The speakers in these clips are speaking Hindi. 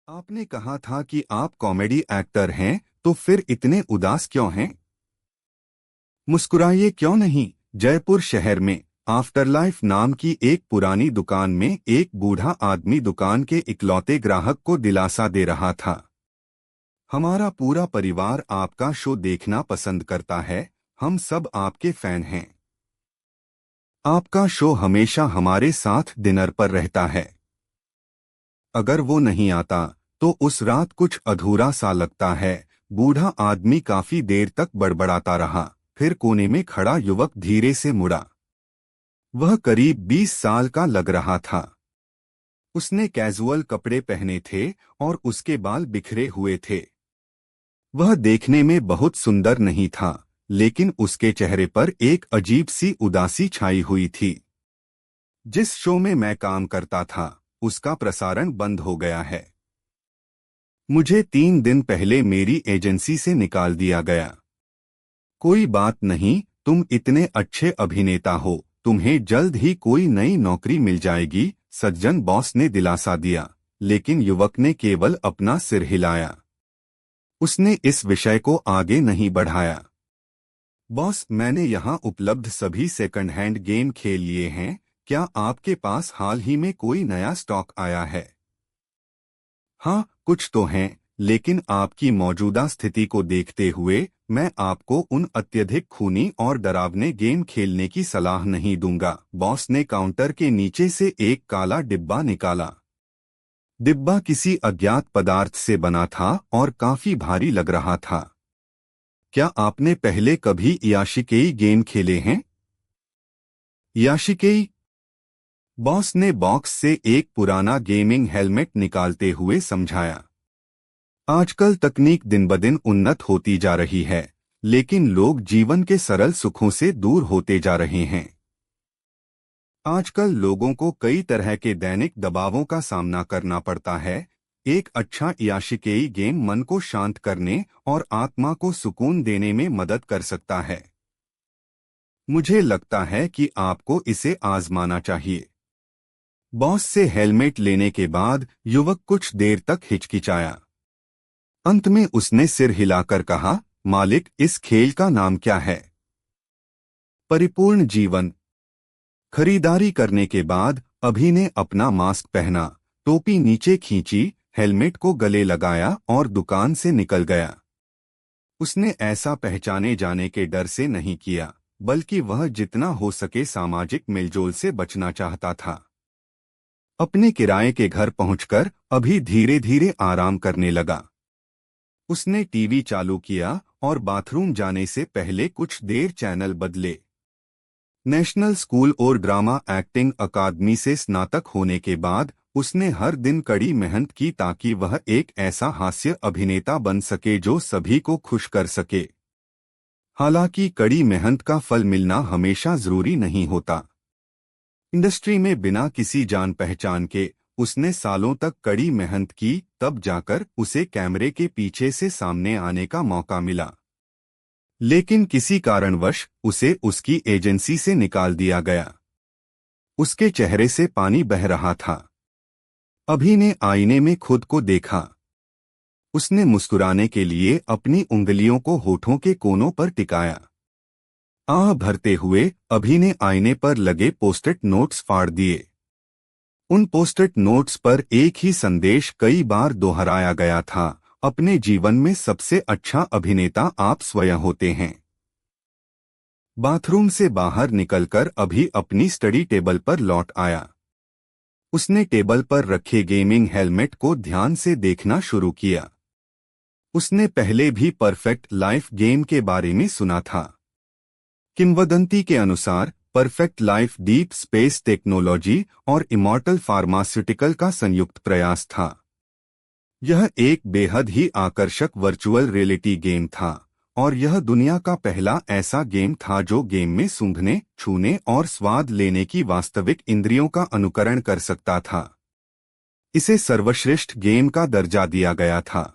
आपने कहा था कि आप कॉमेडी एक्टर हैं, तो फिर इतने उदास क्यों हैं? मुस्कुराइए क्यों नहीं? जयपुर शहर में आफ्टरलाइफ नाम की एक पुरानी दुकान में एक बूढ़ा आदमी दुकान के इकलौते ग्राहक को दिलासा दे रहा था। हमारा पूरा परिवार आपका शो देखना पसंद करता है। हम सब आपके फैन हैं। आपका शो हमेशा हमारे साथ डिनर पर रहता है। अगर वो नहीं आता तो उस रात कुछ अधूरा सा लगता है। बूढ़ा आदमी काफी देर तक बड़बड़ाता रहा। फिर कोने में खड़ा युवक धीरे से मुड़ा। वह करीब 20 साल का लग रहा था। उसने कैजुअल कपड़े पहने थे और उसके बाल बिखरे हुए थे। वह देखने में बहुत सुंदर नहीं था, लेकिन उसके चेहरे पर एक अजीब सी उदासी छाई हुई थी। जिस शो में मैं काम करता था, उसका प्रसारण बंद हो गया है। मुझे 3 दिन पहले मेरी एजेंसी से निकाल दिया गया। कोई बात नहीं, तुम इतने अच्छे अभिनेता हो, तुम्हें जल्द ही कोई नई नौकरी मिल जाएगी, सज्जन बॉस ने दिलासा दिया। लेकिन युवक ने केवल अपना सिर हिलाया। उसने इस विषय को आगे नहीं बढ़ाया। बॉस, मैंने यहाँ उपलब्ध सभी सेकंड हैंड गेम खेल लिए हैं। क्या आपके पास हाल ही में कोई नया स्टॉक आया है? हाँ, कुछ तो हैं, लेकिन आपकी मौजूदा स्थिति को देखते हुए मैं आपको उन अत्यधिक खूनी और डरावने गेम खेलने की सलाह नहीं दूंगा। बॉस ने काउंटर के नीचे से एक काला डिब्बा निकाला। डिब्बा किसी अज्ञात पदार्थ से बना था और काफी भारी लग रहा था। क्या आपने पहले कभी याशिकेई गेम खेले हैं? याशिकेई? बॉस ने बॉक्स से एक पुराना गेमिंग हेलमेट निकालते हुए समझाया। आजकल तकनीक दिन-ब-दिन उन्नत होती जा रही है, लेकिन लोग जीवन के सरल सुखों से दूर होते जा रहे हैं। आजकल लोगों को कई तरह के दैनिक दबावों का सामना करना पड़ता है। एक अच्छा याशिकेई गेम मन को शांत करने और आत्मा को सुकून देने में मदद कर सकता है। मुझे लगता है कि आपको इसे आजमाना चाहिए। बॉस से हेलमेट लेने के बाद युवक कुछ देर तक हिचकिचाया। अंत में उसने सिर हिलाकर कहा, मालिक, इस खेल का नाम क्या है? परिपूर्ण जीवन। खरीदारी करने के बाद अभी ने अपना मास्क पहना, टोपी नीचे खींची, हेलमेट को गले लगाया और दुकान से निकल गया। उसने ऐसा पहचाने जाने के डर से नहीं किया, बल्कि वह जितना हो सके सामाजिक मेलजोल से बचना चाहता था। अपने किराए के घर पहुंचकर अभी धीरे धीरे आराम करने लगा। उसने टीवी चालू किया और बाथरूम जाने से पहले कुछ देर चैनल बदले। नेशनल स्कूल और ड्रामा एक्टिंग अकादमी से स्नातक होने के बाद उसने हर दिन कड़ी मेहनत की ताकि वह एक ऐसा हास्य अभिनेता बन सके जो सभी को खुश कर सके। हालांकि कड़ी मेहनत का फल मिलना हमेशा जरूरी नहीं होता। इंडस्ट्री में बिना किसी जान पहचान के उसने सालों तक कड़ी मेहनत की, तब जाकर उसे कैमरे के पीछे से सामने आने का मौका मिला। लेकिन किसी कारणवश उसे उसकी एजेंसी से निकाल दिया गया। उसके चेहरे से पानी बह रहा था। अभी ने आईने में खुद को देखा। उसने मुस्कुराने के लिए अपनी उंगलियों को होठों के कोनों पर टिकाया। आह भरते हुए अभी ने आईने पर लगे पोस्टिट नोट्स फाड़ दिए। उन पोस्टिट नोट्स पर एक ही संदेश कई बार दोहराया गया था, अपने जीवन में सबसे अच्छा अभिनेता आप स्वयं होते हैं। बाथरूम से बाहर निकलकर अभी अपनी स्टडी टेबल पर लौट आया। उसने टेबल पर रखे गेमिंग हेलमेट को ध्यान से देखना शुरू किया। उसने पहले भी परफेक्ट लाइफ गेम के बारे में सुना था। किंवदंती के अनुसार perfect life deep space technology और इमॉर्टल फार्मास्यूटिकल का संयुक्त प्रयास था। यह एक बेहद ही आकर्षक वर्चुअल रियलिटी गेम था और यह दुनिया का पहला ऐसा गेम था जो गेम में सूंघने, छूने और स्वाद लेने की वास्तविक इंद्रियों का अनुकरण कर सकता था। इसे सर्वश्रेष्ठ गेम का दर्जा दिया गया था।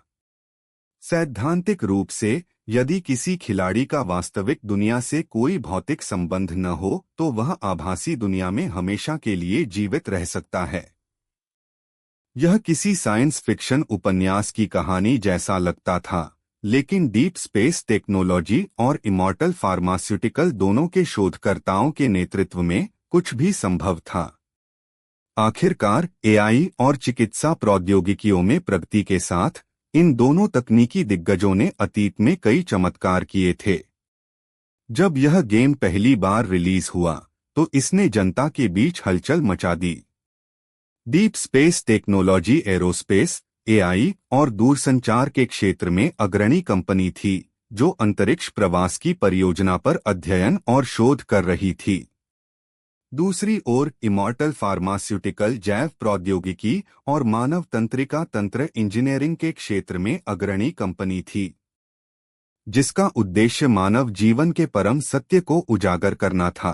सैद्धांतिक रूप से यदि किसी खिलाड़ी का वास्तविक दुनिया से कोई भौतिक संबंध न हो तो वह आभासी दुनिया में हमेशा के लिए जीवित रह सकता है। यह किसी साइंस फिक्शन उपन्यास की कहानी जैसा लगता था, लेकिन डीप स्पेस टेक्नोलॉजी और इमॉर्टल फार्मास्यूटिकल दोनों के शोधकर्ताओं के नेतृत्व में कुछ भी संभव था। आखिरकार एआई और चिकित्सा प्रौद्योगिकियों में प्रगति के साथ इन दोनों तकनीकी दिग्गजों ने अतीत में कई चमत्कार किए थे। जब यह गेम पहली बार रिलीज हुआ तो इसने जनता के बीच हलचल मचा दी। Deep space technology aerospace, AI और दूरसंचार के क्षेत्र में अग्रणी कंपनी थी, जो अंतरिक्ष प्रवास की परियोजना पर अध्ययन और शोध कर रही थी। दूसरी ओर इमॉर्टल फार्मास्यूटिकल जैव प्रौद्योगिकी और मानव तंत्रिका तंत्र इंजीनियरिंग के क्षेत्र में अग्रणी कंपनी थी, जिसका उद्देश्य मानव जीवन के परम सत्य को उजागर करना था।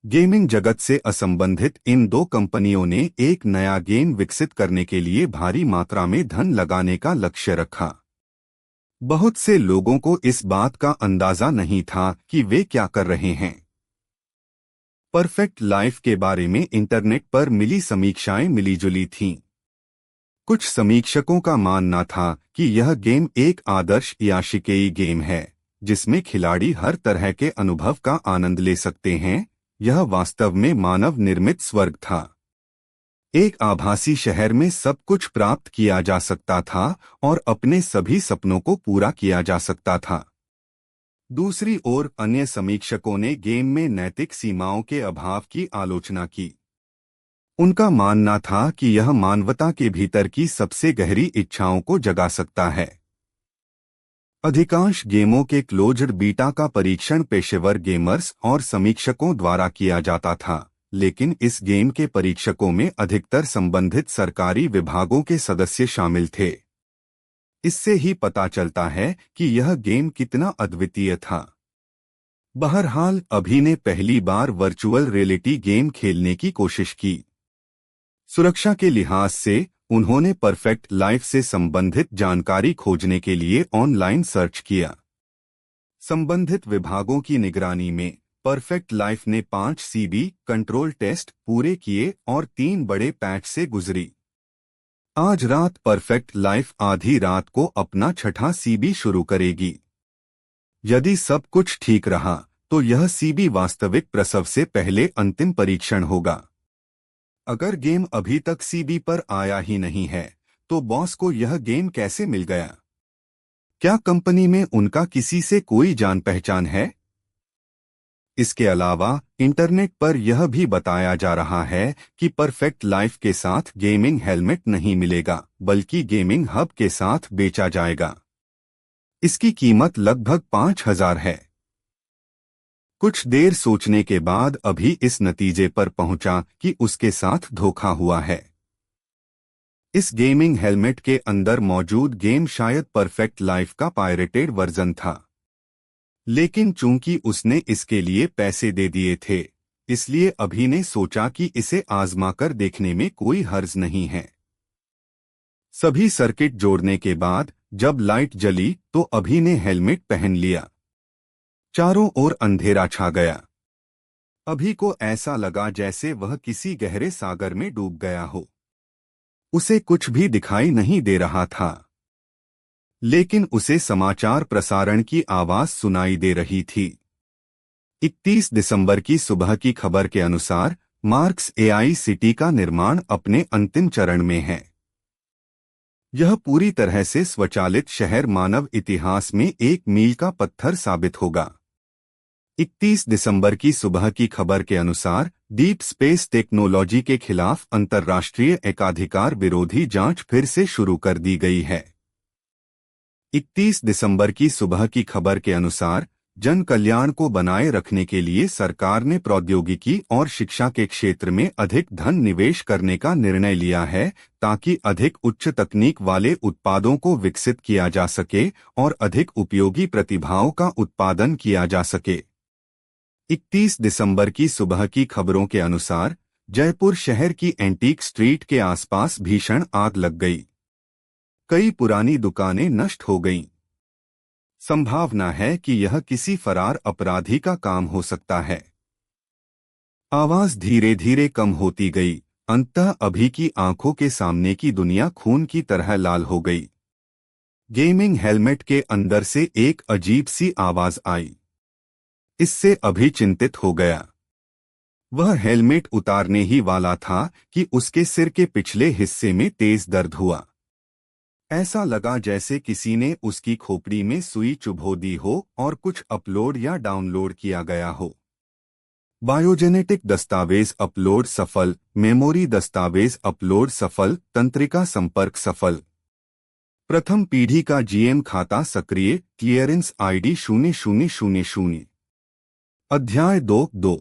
गेमिंग जगत से असंबंधित इन दो कंपनियों ने एक नया गेम विकसित करने के लिए भारी मात्रा में धन लगाने का लक्ष्य रखा। बहुत से लोगों को इस बात का अंदाजा नहीं था कि वे क्या कर रहे हैं। परफेक्ट लाइफ के बारे में इंटरनेट पर मिली समीक्षाएं मिलीजुली थीं। कुछ समीक्षकों का मानना था कि यह गेम एक आदर्श याशिकेई गेम है, जिसमें खिलाड़ी हर तरह के अनुभव का आनंद ले सकते हैं। यह वास्तव में मानव निर्मित स्वर्ग था। एक आभासी शहर में सब कुछ प्राप्त किया जा सकता था और अपने सभी सपनों को पूरा किया जा सकता था। दूसरी ओर अन्य समीक्षकों ने गेम में नैतिक सीमाओं के अभाव की आलोचना की। उनका मानना था कि यह मानवता के भीतर की सबसे गहरी इच्छाओं को जगा सकता है। अधिकांश गेमों के क्लोज्ड बीटा का परीक्षण पेशेवर गेमर्स और समीक्षकों द्वारा किया जाता था, लेकिन इस गेम के परीक्षकों में अधिकतर संबंधित सरकारी विभागों के सदस्य शामिल थे। इससे ही पता चलता है कि यह गेम कितना अद्वितीय था। बहरहाल अभी ने पहली बार वर्चुअल रियलिटी गेम खेलने की कोशिश की। सुरक्षा के लिहाज से उन्होंने परफेक्ट लाइफ से संबंधित जानकारी खोजने के लिए ऑनलाइन सर्च किया। संबंधित विभागों की निगरानी में परफेक्ट लाइफ ने 5 सीबी कंट्रोल टेस्ट पूरे किए और 3 बड़े पैच से गुजरी। आज रात परफेक्ट लाइफ आधी रात को अपना 6ठा सीबी शुरू करेगी। यदि सब कुछ ठीक रहा तो यह सीबी वास्तविक प्रसव से पहले अंतिम परीक्षण होगा। अगर गेम अभी तक सीबी पर आया ही नहीं है तो बॉस को यह गेम कैसे मिल गया? क्या कंपनी में उनका किसी से कोई जान पहचान है? इसके अलावा इंटरनेट पर यह भी बताया जा रहा है कि परफेक्ट लाइफ के साथ गेमिंग हेलमेट नहीं मिलेगा, बल्कि गेमिंग हब के साथ बेचा जाएगा। इसकी कीमत लगभग 5,000 है। कुछ देर सोचने के बाद अभी इस नतीजे पर पहुंचा कि उसके साथ धोखा हुआ है। इस गेमिंग हेलमेट के अंदर मौजूद गेम शायद परफेक्ट लाइफ का पायरेटेड वर्जन था, लेकिन चूंकि उसने इसके लिए पैसे दे दिए थे, इसलिए अभी ने सोचा कि इसे आजमाकर देखने में कोई हर्ज नहीं है। सभी सर्किट जोड़ने के बाद जब लाइट जली तो अभी ने हेलमेट पहन लिया। चारों ओर अंधेरा छा गया। अभी को ऐसा लगा जैसे वह किसी गहरे सागर में डूब गया हो। उसे कुछ भी दिखाई नहीं दे रहा था, लेकिन उसे समाचार प्रसारण की आवाज सुनाई दे रही थी। 31 दिसंबर की सुबह की खबर के अनुसार मार्क्स एआई सिटी का निर्माण अपने अंतिम चरण में है। यह पूरी तरह से स्वचालित शहर मानव इतिहास में एक मील का पत्थर साबित होगा। 31 दिसंबर की सुबह की खबर के अनुसार डीप स्पेस टेक्नोलॉजी के खिलाफ अंतर्राष्ट्रीय एकाधिकार विरोधी जांच फिर से शुरू कर दी गई है। 31 दिसंबर की सुबह की खबर के अनुसार जन कल्याण को बनाए रखने के लिए सरकार ने प्रौद्योगिकी और शिक्षा के क्षेत्र में अधिक धन निवेश करने का निर्णय लिया है, ताकि अधिक उच्च तकनीक वाले उत्पादों को विकसित किया जा सके और अधिक उपयोगी प्रतिभाओं का उत्पादन किया जा सके। 31 दिसंबर की सुबह की खबरों के अनुसार जयपुर शहर की एंटीक स्ट्रीट के आसपास भीषण आग लग गई। कई पुरानी दुकानें नष्ट हो गईं। संभावना है कि यह किसी फरार अपराधी का काम हो सकता है। आवाज धीरे धीरे कम होती गई। अंततः अभी की आंखों के सामने की दुनिया खून की तरह लाल हो गई। गेमिंग हेलमेट के अंदर से एक अजीब सी आवाज आई। इससे अभी चिंतित हो गया। वह हेलमेट उतारने ही वाला था कि उसके सिर के पिछले हिस्से में तेज दर्द हुआ। ऐसा लगा जैसे किसी ने उसकी खोपड़ी में सुई चुभो दी हो और कुछ अपलोड या डाउनलोड किया गया हो। बायोजेनेटिक दस्तावेज अपलोड सफल, मेमोरी दस्तावेज अपलोड सफल, तंत्रिका संपर्क सफल। प्रथम पीढ़ी का जीएम खाता सक्रिय, क्लियरेंस आईडी 0000। अध्याय 2।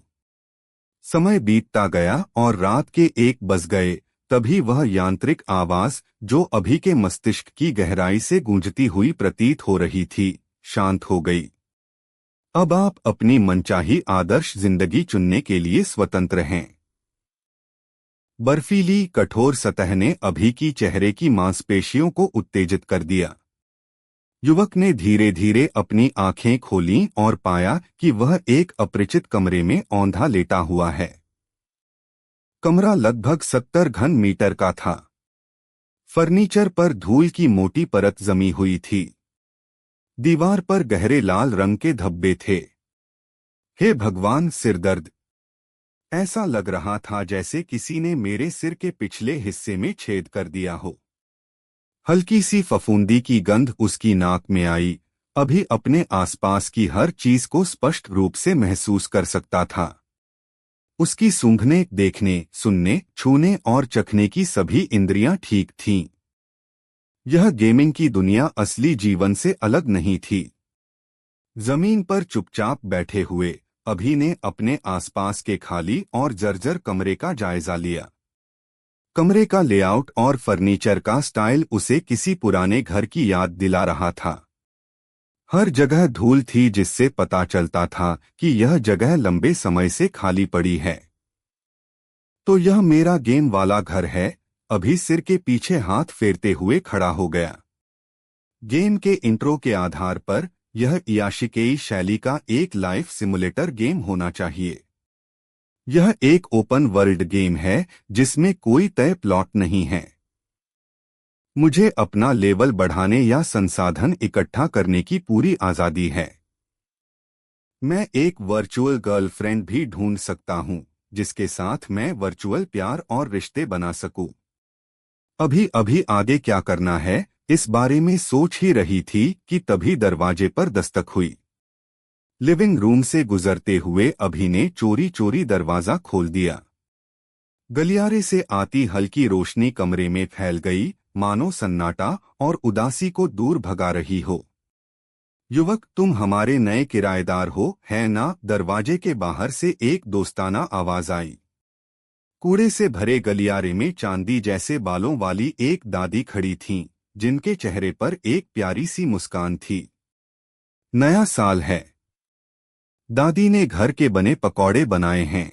समय बीतता गया और रात के 1 बज गए। तभी वह यांत्रिक आवाज, जो अभी के मस्तिष्क की गहराई से गूंजती हुई प्रतीत हो रही थी, शांत हो गई। अब आप अपनी मनचाही आदर्श जिंदगी चुनने के लिए स्वतंत्र हैं। बर्फीली कठोर सतह ने अभी की चेहरे की मांसपेशियों को उत्तेजित कर दिया। युवक ने धीरे धीरे अपनी आंखें खोलीं और पाया कि वह एक अपरिचित कमरे में औंधा लेटा हुआ है। कमरा लगभग 70 घन मीटर का था। फर्नीचर पर धूल की मोटी परत जमी हुई थी। दीवार पर गहरे लाल रंग के धब्बे थे। हे भगवान, सिरदर्द! ऐसा लग रहा था जैसे किसी ने मेरे सिर के पिछले हिस्से में छेद कर दिया हो। हल्की सी फफूंदी की गंध उसकी नाक में आई। अभी अपने आसपास की हर चीज को स्पष्ट रूप से महसूस कर सकता था। उसकी सूंघने, देखने, सुनने, छूने और चखने की सभी इंद्रियां ठीक थीं। यह गेमिंग की दुनिया असली जीवन से अलग नहीं थी। जमीन पर चुपचाप बैठे हुए अभी ने अपने आसपास के खाली और जर्जर कमरे का जायजा लिया। कमरे का लेआउट और फर्नीचर का स्टाइल उसे किसी पुराने घर की याद दिला रहा था। हर जगह धूल थी, जिससे पता चलता था कि यह जगह लंबे समय से खाली पड़ी है। तो यह मेरा गेम वाला घर है, अभी सिर के पीछे हाथ फेरते हुए खड़ा हो गया। गेम के इंट्रो के आधार पर यह इयाशिकेई शैली का एक लाइफ सिमुलेटर गेम होना चाहिए। यह एक ओपन वर्ल्ड गेम है जिसमें कोई तय प्लॉट नहीं है। मुझे अपना लेवल बढ़ाने या संसाधन इकट्ठा करने की पूरी आजादी है। मैं एक वर्चुअल गर्लफ्रेंड भी ढूंढ सकता हूं, जिसके साथ मैं वर्चुअल प्यार और रिश्ते बना सकूं। अभी अभी आगे क्या करना है, इस बारे में सोच ही रही थी कि तभी दरवाजे पर दस्तक हुई। लिविंग रूम से गुजरते हुए अभी ने चोरी चोरी दरवाजा खोल दिया। गलियारे से आती हल्की रोशनी कमरे में फैल गई, मानो सन्नाटा और उदासी को दूर भगा रही हो। युवक, तुम हमारे नए किराएदार हो, है ना? दरवाजे के बाहर से एक दोस्ताना आवाज आई। कूड़े से भरे गलियारे में चांदी जैसे बालों वाली एक दादी खड़ी थीं, जिनके चेहरे पर एक प्यारी सी मुस्कान थी। नया साल है। दादी ने घर के बने पकौड़े बनाए हैं।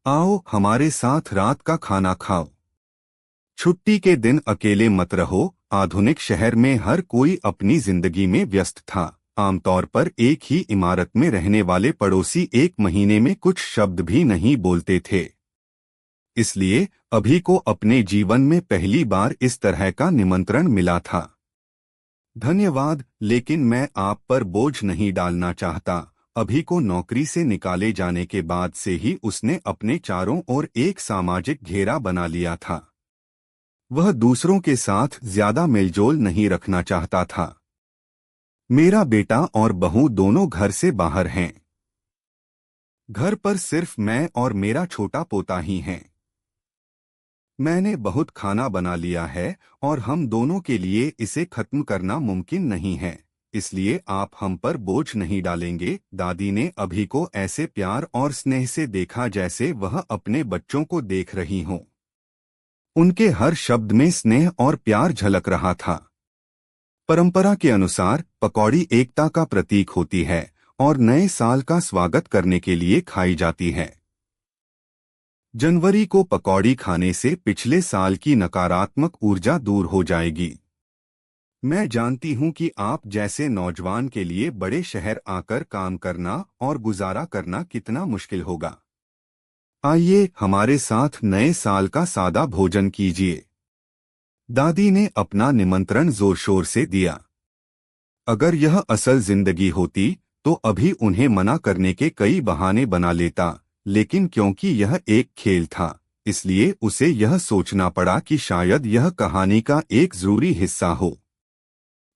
आओ हमारे साथ रात का खाना खाओ। छुट्टी के दिन अकेले मत रहो। आधुनिक शहर में हर कोई अपनी जिंदगी में व्यस्त था। आमतौर पर एक ही इमारत में रहने वाले पड़ोसी 1 महीने में कुछ शब्द भी नहीं बोलते थे। इसलिए अभी को अपने जीवन में पहली बार इस तरह का निमंत्रण मिला था। धन्यवाद, लेकिन मैं आप पर बोझ नहीं डालना चाहता। अभी को नौकरी से निकाले जाने के बाद से ही उसने अपने चारों ओर एक सामाजिक घेरा बना लिया था। वह दूसरों के साथ ज्यादा मेलजोल नहीं रखना चाहता था। मेरा बेटा और बहू दोनों घर से बाहर हैं। घर पर सिर्फ मैं और मेरा छोटा पोता ही हैं। मैंने बहुत खाना बना लिया है और हम दोनों के लिए इसे खत्म करना मुमकिन नहीं है, इसलिए आप हम पर बोझ नहीं डालेंगे। दादी ने अभी को ऐसे प्यार और स्नेह से देखा जैसे वह अपने बच्चों को देख रही हों। उनके हर शब्द में स्नेह और प्यार झलक रहा था। परंपरा के अनुसार पकौड़ी एकता का प्रतीक होती है और नए साल का स्वागत करने के लिए खाई जाती है। जनवरी को पकौड़ी खाने से पिछले साल की नकारात्मक ऊर्जा दूर हो जाएगी। मैं जानती हूं कि आप जैसे नौजवान के लिए बड़े शहर आकर काम करना और गुजारा करना कितना मुश्किल होगा। आइए हमारे साथ नए साल का सादा भोजन कीजिए। दादी ने अपना निमंत्रण जोर शोर से दिया। अगर यह असल जिंदगी होती तो अभी उन्हें मना करने के कई बहाने बना लेता, लेकिन क्योंकि यह एक खेल था, इसलिए उसे यह सोचना पड़ा कि शायद यह कहानी का एक जरूरी हिस्सा हो।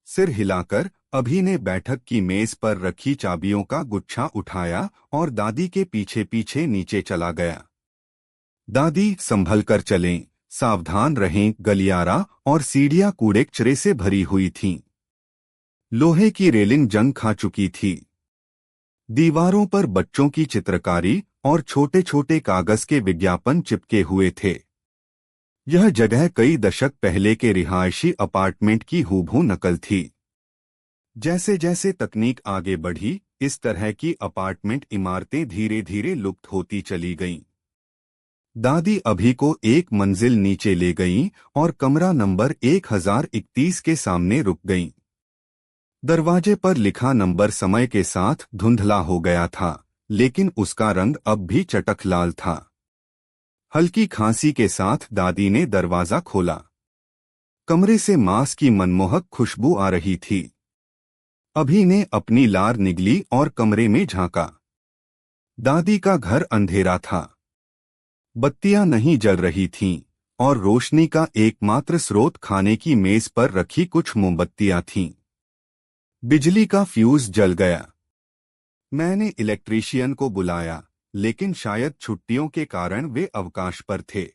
सिर हिलाकर अभी ने बैठक की मेज पर रखी चाबियों का गुच्छा उठाया और दादी के पीछे पीछे नीचे चला गया। दादी संभल कर चलें, सावधान रहें, गलियारा और सीढ़ियां कूड़े कचरे से भरी हुई थीं। लोहे की रेलिंग जंग खा चुकी थी। दीवारों पर बच्चों की चित्रकारी और छोटे छोटे कागज के विज्ञापन चिपके हुए थे। यह जगह कई दशक पहले के रिहायशी अपार्टमेंट की हूबहू नकल थी। जैसे जैसे तकनीक आगे बढ़ी, इस तरह की अपार्टमेंट इमारतें धीरे धीरे लुप्त होती चली गईं। दादी अभी को एक मंजिल नीचे ले गईं और कमरा नंबर 1031 के सामने रुक गईं। दरवाजे पर लिखा नंबर समय के साथ धुंधला हो गया था, लेकिन उसका रंग अब भी चटक लाल था। हल्की खांसी के साथ दादी ने दरवाजा खोला। कमरे से मांस की मनमोहक खुशबू आ रही थी। अभी ने अपनी लार निगली और कमरे में झांका। दादी का घर अंधेरा था। बत्तियां नहीं जल रही थीं और रोशनी का एकमात्र स्रोत खाने की मेज पर रखी कुछ मोमबत्तियां थीं। बिजली का फ्यूज जल गया। मैंने इलेक्ट्रीशियन को बुलाया, लेकिन शायद छुट्टियों के कारण वे अवकाश पर थे।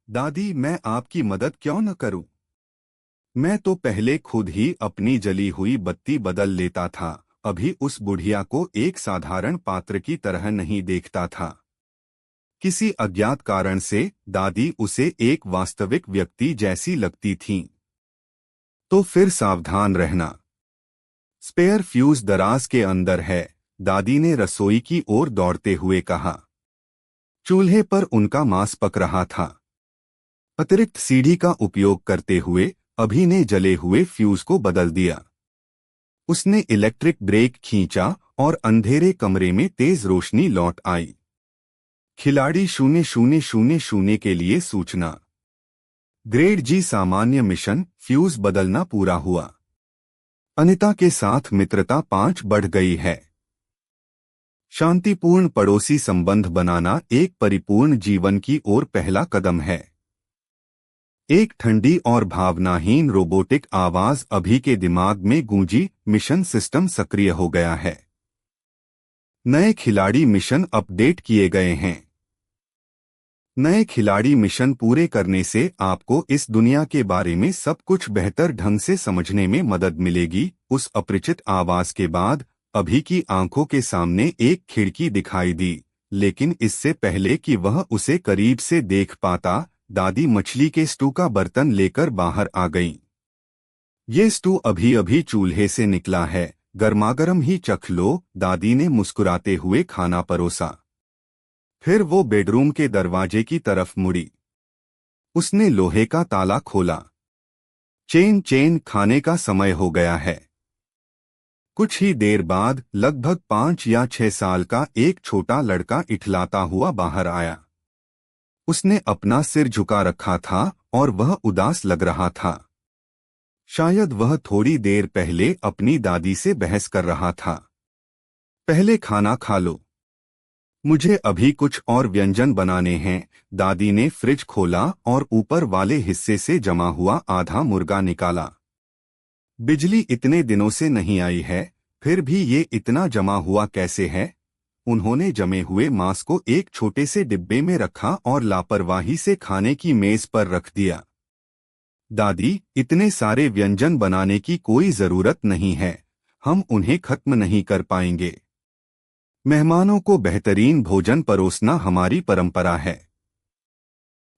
दादी, मैं आपकी मदद क्यों न करूं? मैं तो पहले खुद ही अपनी जली हुई बत्ती बदल लेता था। अभी उस बुढ़िया को एक साधारण पात्र की तरह नहीं देखता था। किसी अज्ञात कारण से दादी उसे एक वास्तविक व्यक्ति जैसी लगती थीं। तो फिर सावधान रहना। स्पेयर फ्यूज दराज के अंदर है, दादी ने रसोई की ओर दौड़ते हुए कहा। चूल्हे पर उनका मांस पक रहा था। अतिरिक्त सीढ़ी का उपयोग करते हुए अभी ने जले हुए फ्यूज को बदल दिया। उसने इलेक्ट्रिक ब्रेक खींचा और अंधेरे कमरे में तेज रोशनी लौट आई। खिलाड़ी 0000 के लिए सूचना। ग्रेड जी सामान्य मिशन, फ्यूज बदलना पूरा हुआ। अनिता के साथ मित्रता 5 बढ़ गई है। शांतिपूर्ण पड़ोसी संबंध बनाना एक परिपूर्ण जीवन की ओर पहला कदम है। एक ठंडी और भावनाहीन रोबोटिक आवाज अभी के दिमाग में गूंजी। मिशन सिस्टम सक्रिय हो गया है। नए खिलाड़ी मिशन अपडेट किए गए हैं। नए खिलाड़ी मिशन पूरे करने से आपको इस दुनिया के बारे में सब कुछ बेहतर ढंग से समझने में मदद मिलेगी। उस अपरिचित आवाज के बाद अभी की आंखों के सामने एक खिड़की दिखाई दी, लेकिन इससे पहले कि वह उसे करीब से देख पाता, दादी मछली के स्टू का बर्तन लेकर बाहर आ गईं। ये स्टू अभी अभी चूल्हे से निकला है, गर्मागर्म ही चख लो, दादी ने मुस्कुराते हुए खाना परोसा। फिर वो बेडरूम के दरवाजे की तरफ मुड़ी। उसने लोहे का ताला खोला। चेन चेन, खाने का समय हो गया है। कुछ ही देर बाद लगभग 5 या 6 साल का एक छोटा लड़का इठलाता हुआ बाहर आया। उसने अपना सिर झुका रखा था और वह उदास लग रहा था। शायद वह थोड़ी देर पहले अपनी दादी से बहस कर रहा था। पहले खाना खा लो, मुझे अभी कुछ और व्यंजन बनाने हैं। दादी ने फ्रिज खोला और ऊपर वाले हिस्से से जमा हुआ आधा मुर्गा निकाला। बिजली इतने दिनों से नहीं आई है, फिर भी ये इतना जमा हुआ कैसे है? उन्होंने जमे हुए मांस को एक छोटे से डिब्बे में रखा और लापरवाही से खाने की मेज पर रख दिया। दादी, इतने सारे व्यंजन बनाने की कोई जरूरत नहीं है, हम उन्हें खत्म नहीं कर पाएंगे। मेहमानों को बेहतरीन भोजन परोसना हमारी परंपरा है।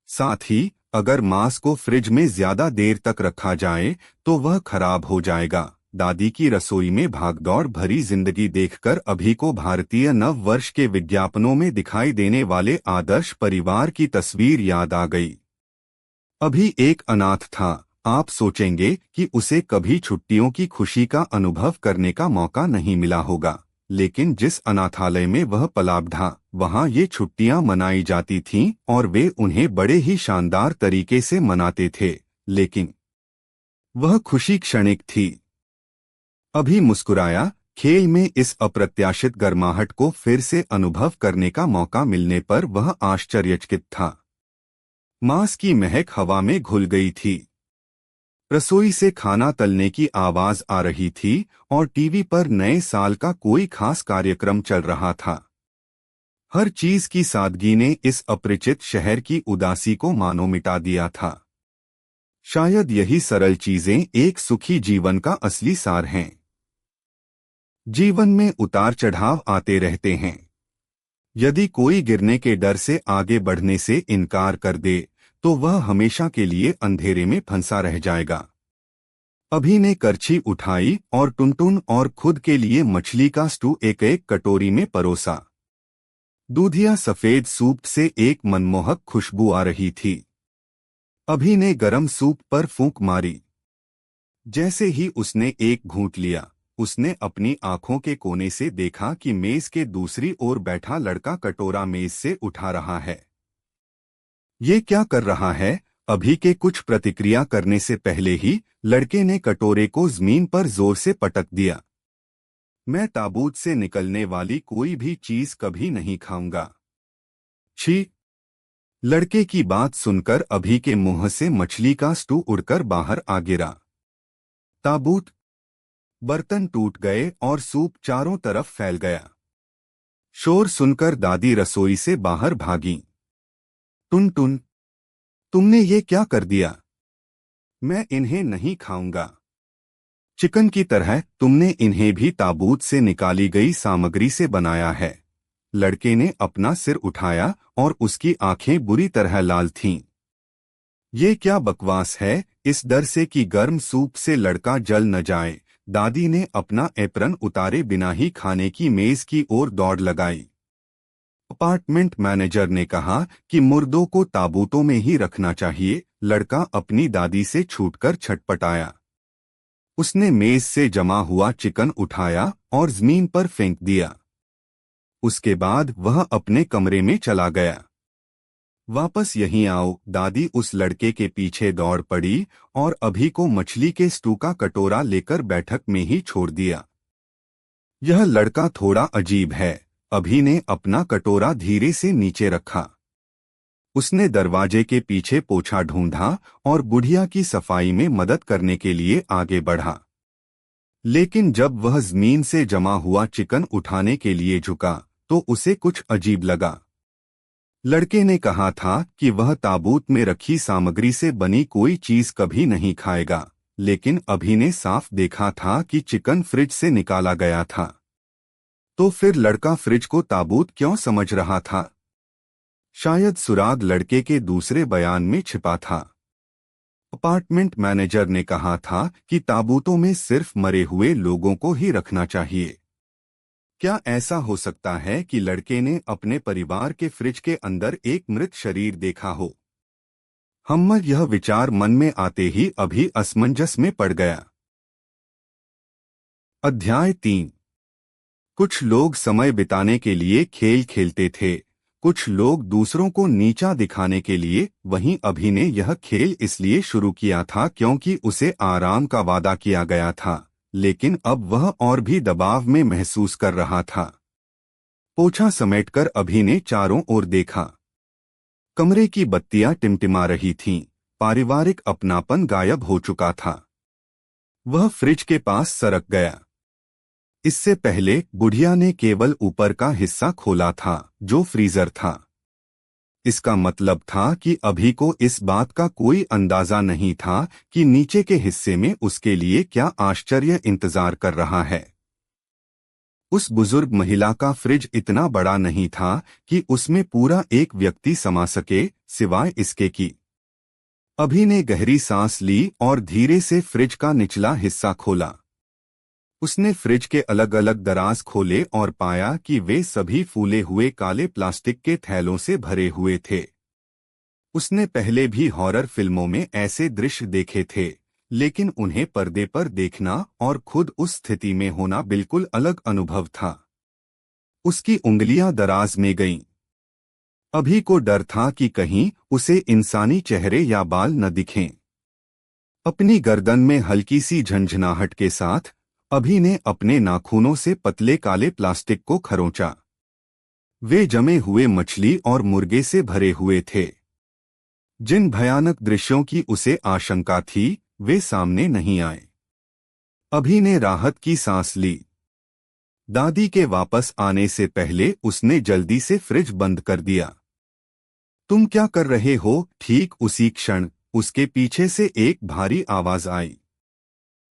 साथ ही अगर मांस को फ्रिज में ज्यादा देर तक रखा जाए तो वह खराब हो जाएगा। दादी की रसोई में भागदौड़ भरी जिंदगी देखकर अभी को भारतीय नव वर्ष के विज्ञापनों में दिखाई देने वाले आदर्श परिवार की तस्वीर याद आ गई। अभी एक अनाथ था। आप सोचेंगे कि उसे कभी छुट्टियों की खुशी का अनुभव करने का मौका नहीं मिला होगा, लेकिन जिस अनाथालय में वह पला बढ़ा वहां ये छुट्टियां मनाई जाती थीं और वे उन्हें बड़े ही शानदार तरीके से मनाते थे, लेकिन वह खुशी क्षणिक थी। अभी मुस्कुराया। खेल में इस अप्रत्याशित गर्माहट को फिर से अनुभव करने का मौका मिलने पर वह आश्चर्यचकित था। मांस की महक हवा में घुल गई थी। रसोई से खाना तलने की आवाज आ रही थी और टीवी पर नए साल का कोई खास कार्यक्रम चल रहा था। हर चीज की सादगी ने इस अपरिचित शहर की उदासी को मानो मिटा दिया था। शायद यही सरल चीजें एक सुखी जीवन का असली सार हैं। जीवन में उतार चढ़ाव आते रहते हैं। यदि कोई गिरने के डर से आगे बढ़ने से इनकार कर दे तो वह हमेशा के लिए अंधेरे में फंसा रह जाएगा। अभी ने करछी उठाई और टुनटुन और खुद के लिए मछली का स्टू एक एक कटोरी में परोसा। दूधिया सफेद सूप से एक मनमोहक खुशबू आ रही थी। अभी ने गरम सूप पर फूंक मारी। जैसे ही उसने एक घूंट लिया, उसने अपनी आंखों के कोने से देखा कि मेज के दूसरी ओर बैठा लड़का कटोरा मेज से उठा रहा है। ये क्या कर रहा है? अभी के कुछ प्रतिक्रिया करने से पहले ही लड़के ने कटोरे को जमीन पर जोर से पटक दिया। मैं ताबूत से निकलने वाली कोई भी चीज कभी नहीं खाऊंगा। छी! लड़के की बात सुनकर अभी के मुंह से मछली का स्टू उड़कर बाहर आ गिरा। ताबूत! बर्तन टूट गए और सूप चारों तरफ फैल गया। शोर सुनकर दादी रसोई से बाहर भागी। टुन, तुमने ये क्या कर दिया? मैं इन्हें नहीं खाऊंगा। चिकन की तरह तुमने इन्हें भी ताबूत से निकाली गई सामग्री से बनाया है। लड़के ने अपना सिर उठाया और उसकी आंखें बुरी तरह लाल थीं। ये क्या बकवास है? इस डर से कि गर्म सूप से लड़का जल न जाए, दादी ने अपना एप्रन उतारे बिना ही खाने की मेज की ओर दौड़ लगाई। अपार्टमेंट मैनेजर ने कहा कि मुर्दों को ताबूतों में ही रखना चाहिए। लड़का अपनी दादी से छूटकर छटपटाया। उसने मेज से जमा हुआ चिकन उठाया और जमीन पर फेंक दिया। उसके बाद वह अपने कमरे में चला गया। वापस यहीं आओ, दादी उस लड़के के पीछे दौड़ पड़ी और अभी को मछली के स्टू का कटोरा लेकर बैठक में ही छोड़ दिया। यह लड़का थोड़ा अजीब है। अभी ने अपना कटोरा धीरे से नीचे रखा। उसने दरवाजे के पीछे पोछा ढूंढा और बुढ़िया की सफाई में मदद करने के लिए आगे बढ़ा। लेकिन जब वह जमीन से जमा हुआ चिकन उठाने के लिए झुका तो उसे कुछ अजीब लगा। लड़के ने कहा था कि वह ताबूत में रखी सामग्री से बनी कोई चीज कभी नहीं खाएगा, लेकिन अभी ने साफ देखा था कि चिकन फ्रिज से निकाला गया था। तो फिर लड़का फ्रिज को ताबूत क्यों समझ रहा था? शायद सुराग लड़के के दूसरे बयान में छिपा था। अपार्टमेंट मैनेजर ने कहा था कि ताबूतों में सिर्फ मरे हुए लोगों को ही रखना चाहिए। क्या ऐसा हो सकता है कि लड़के ने अपने परिवार के फ्रिज के अंदर एक मृत शरीर देखा हो? हम्मर यह विचार मन में आते ही अभी असमंजस में पड़ गया। अध्याय 3। कुछ लोग समय बिताने के लिए खेल खेलते थे, कुछ लोग दूसरों को नीचा दिखाने के लिए। वहीं अभी ने यह खेल इसलिए शुरू किया था क्योंकि उसे आराम का वादा किया गया था, लेकिन अब वह और भी दबाव में महसूस कर रहा था। पोछा समेटकर अभी ने चारों ओर देखा। कमरे की बत्तियां टिमटिमा रही थीं, पारिवारिक अपनापन गायब हो चुका था। वह फ्रिज के पास सरक गया। इससे पहले बुढ़िया ने केवल ऊपर का हिस्सा खोला था जो फ्रीजर था। इसका मतलब था कि अभी को इस बात का कोई अंदाजा नहीं था कि नीचे के हिस्से में उसके लिए क्या आश्चर्य इंतजार कर रहा है। उस बुजुर्ग महिला का फ्रिज इतना बड़ा नहीं था कि उसमें पूरा एक व्यक्ति समा सके, सिवाय इसके कि अभी ने गहरी सांस ली और धीरे से फ्रिज का निचला हिस्सा खोला। उसने फ्रिज के अलग अलग दराज खोले और पाया कि वे सभी फूले हुए काले प्लास्टिक के थैलों से भरे हुए थे। उसने पहले भी हॉरर फिल्मों में ऐसे दृश्य देखे थे, लेकिन उन्हें पर्दे पर देखना और खुद उस स्थिति में होना बिल्कुल अलग अनुभव था। उसकी उंगलियां दराज में गईं। अभी को डर था कि कहीं उसे इंसानी चेहरे या बाल न दिखें। अपनी गर्दन में हल्की सी झंझनाहट के साथ अभी ने अपने नाखूनों से पतले काले प्लास्टिक को खरोंचा। वे जमे हुए मछली और मुर्गे से भरे हुए थे। जिन भयानक दृश्यों की उसे आशंका थी वे सामने नहीं आए। अभी ने राहत की सांस ली। दादी के वापस आने से पहले उसने जल्दी से फ्रिज बंद कर दिया। तुम क्या कर रहे हो? ठीक उसी क्षण उसके पीछे से एक भारी आवाज आई।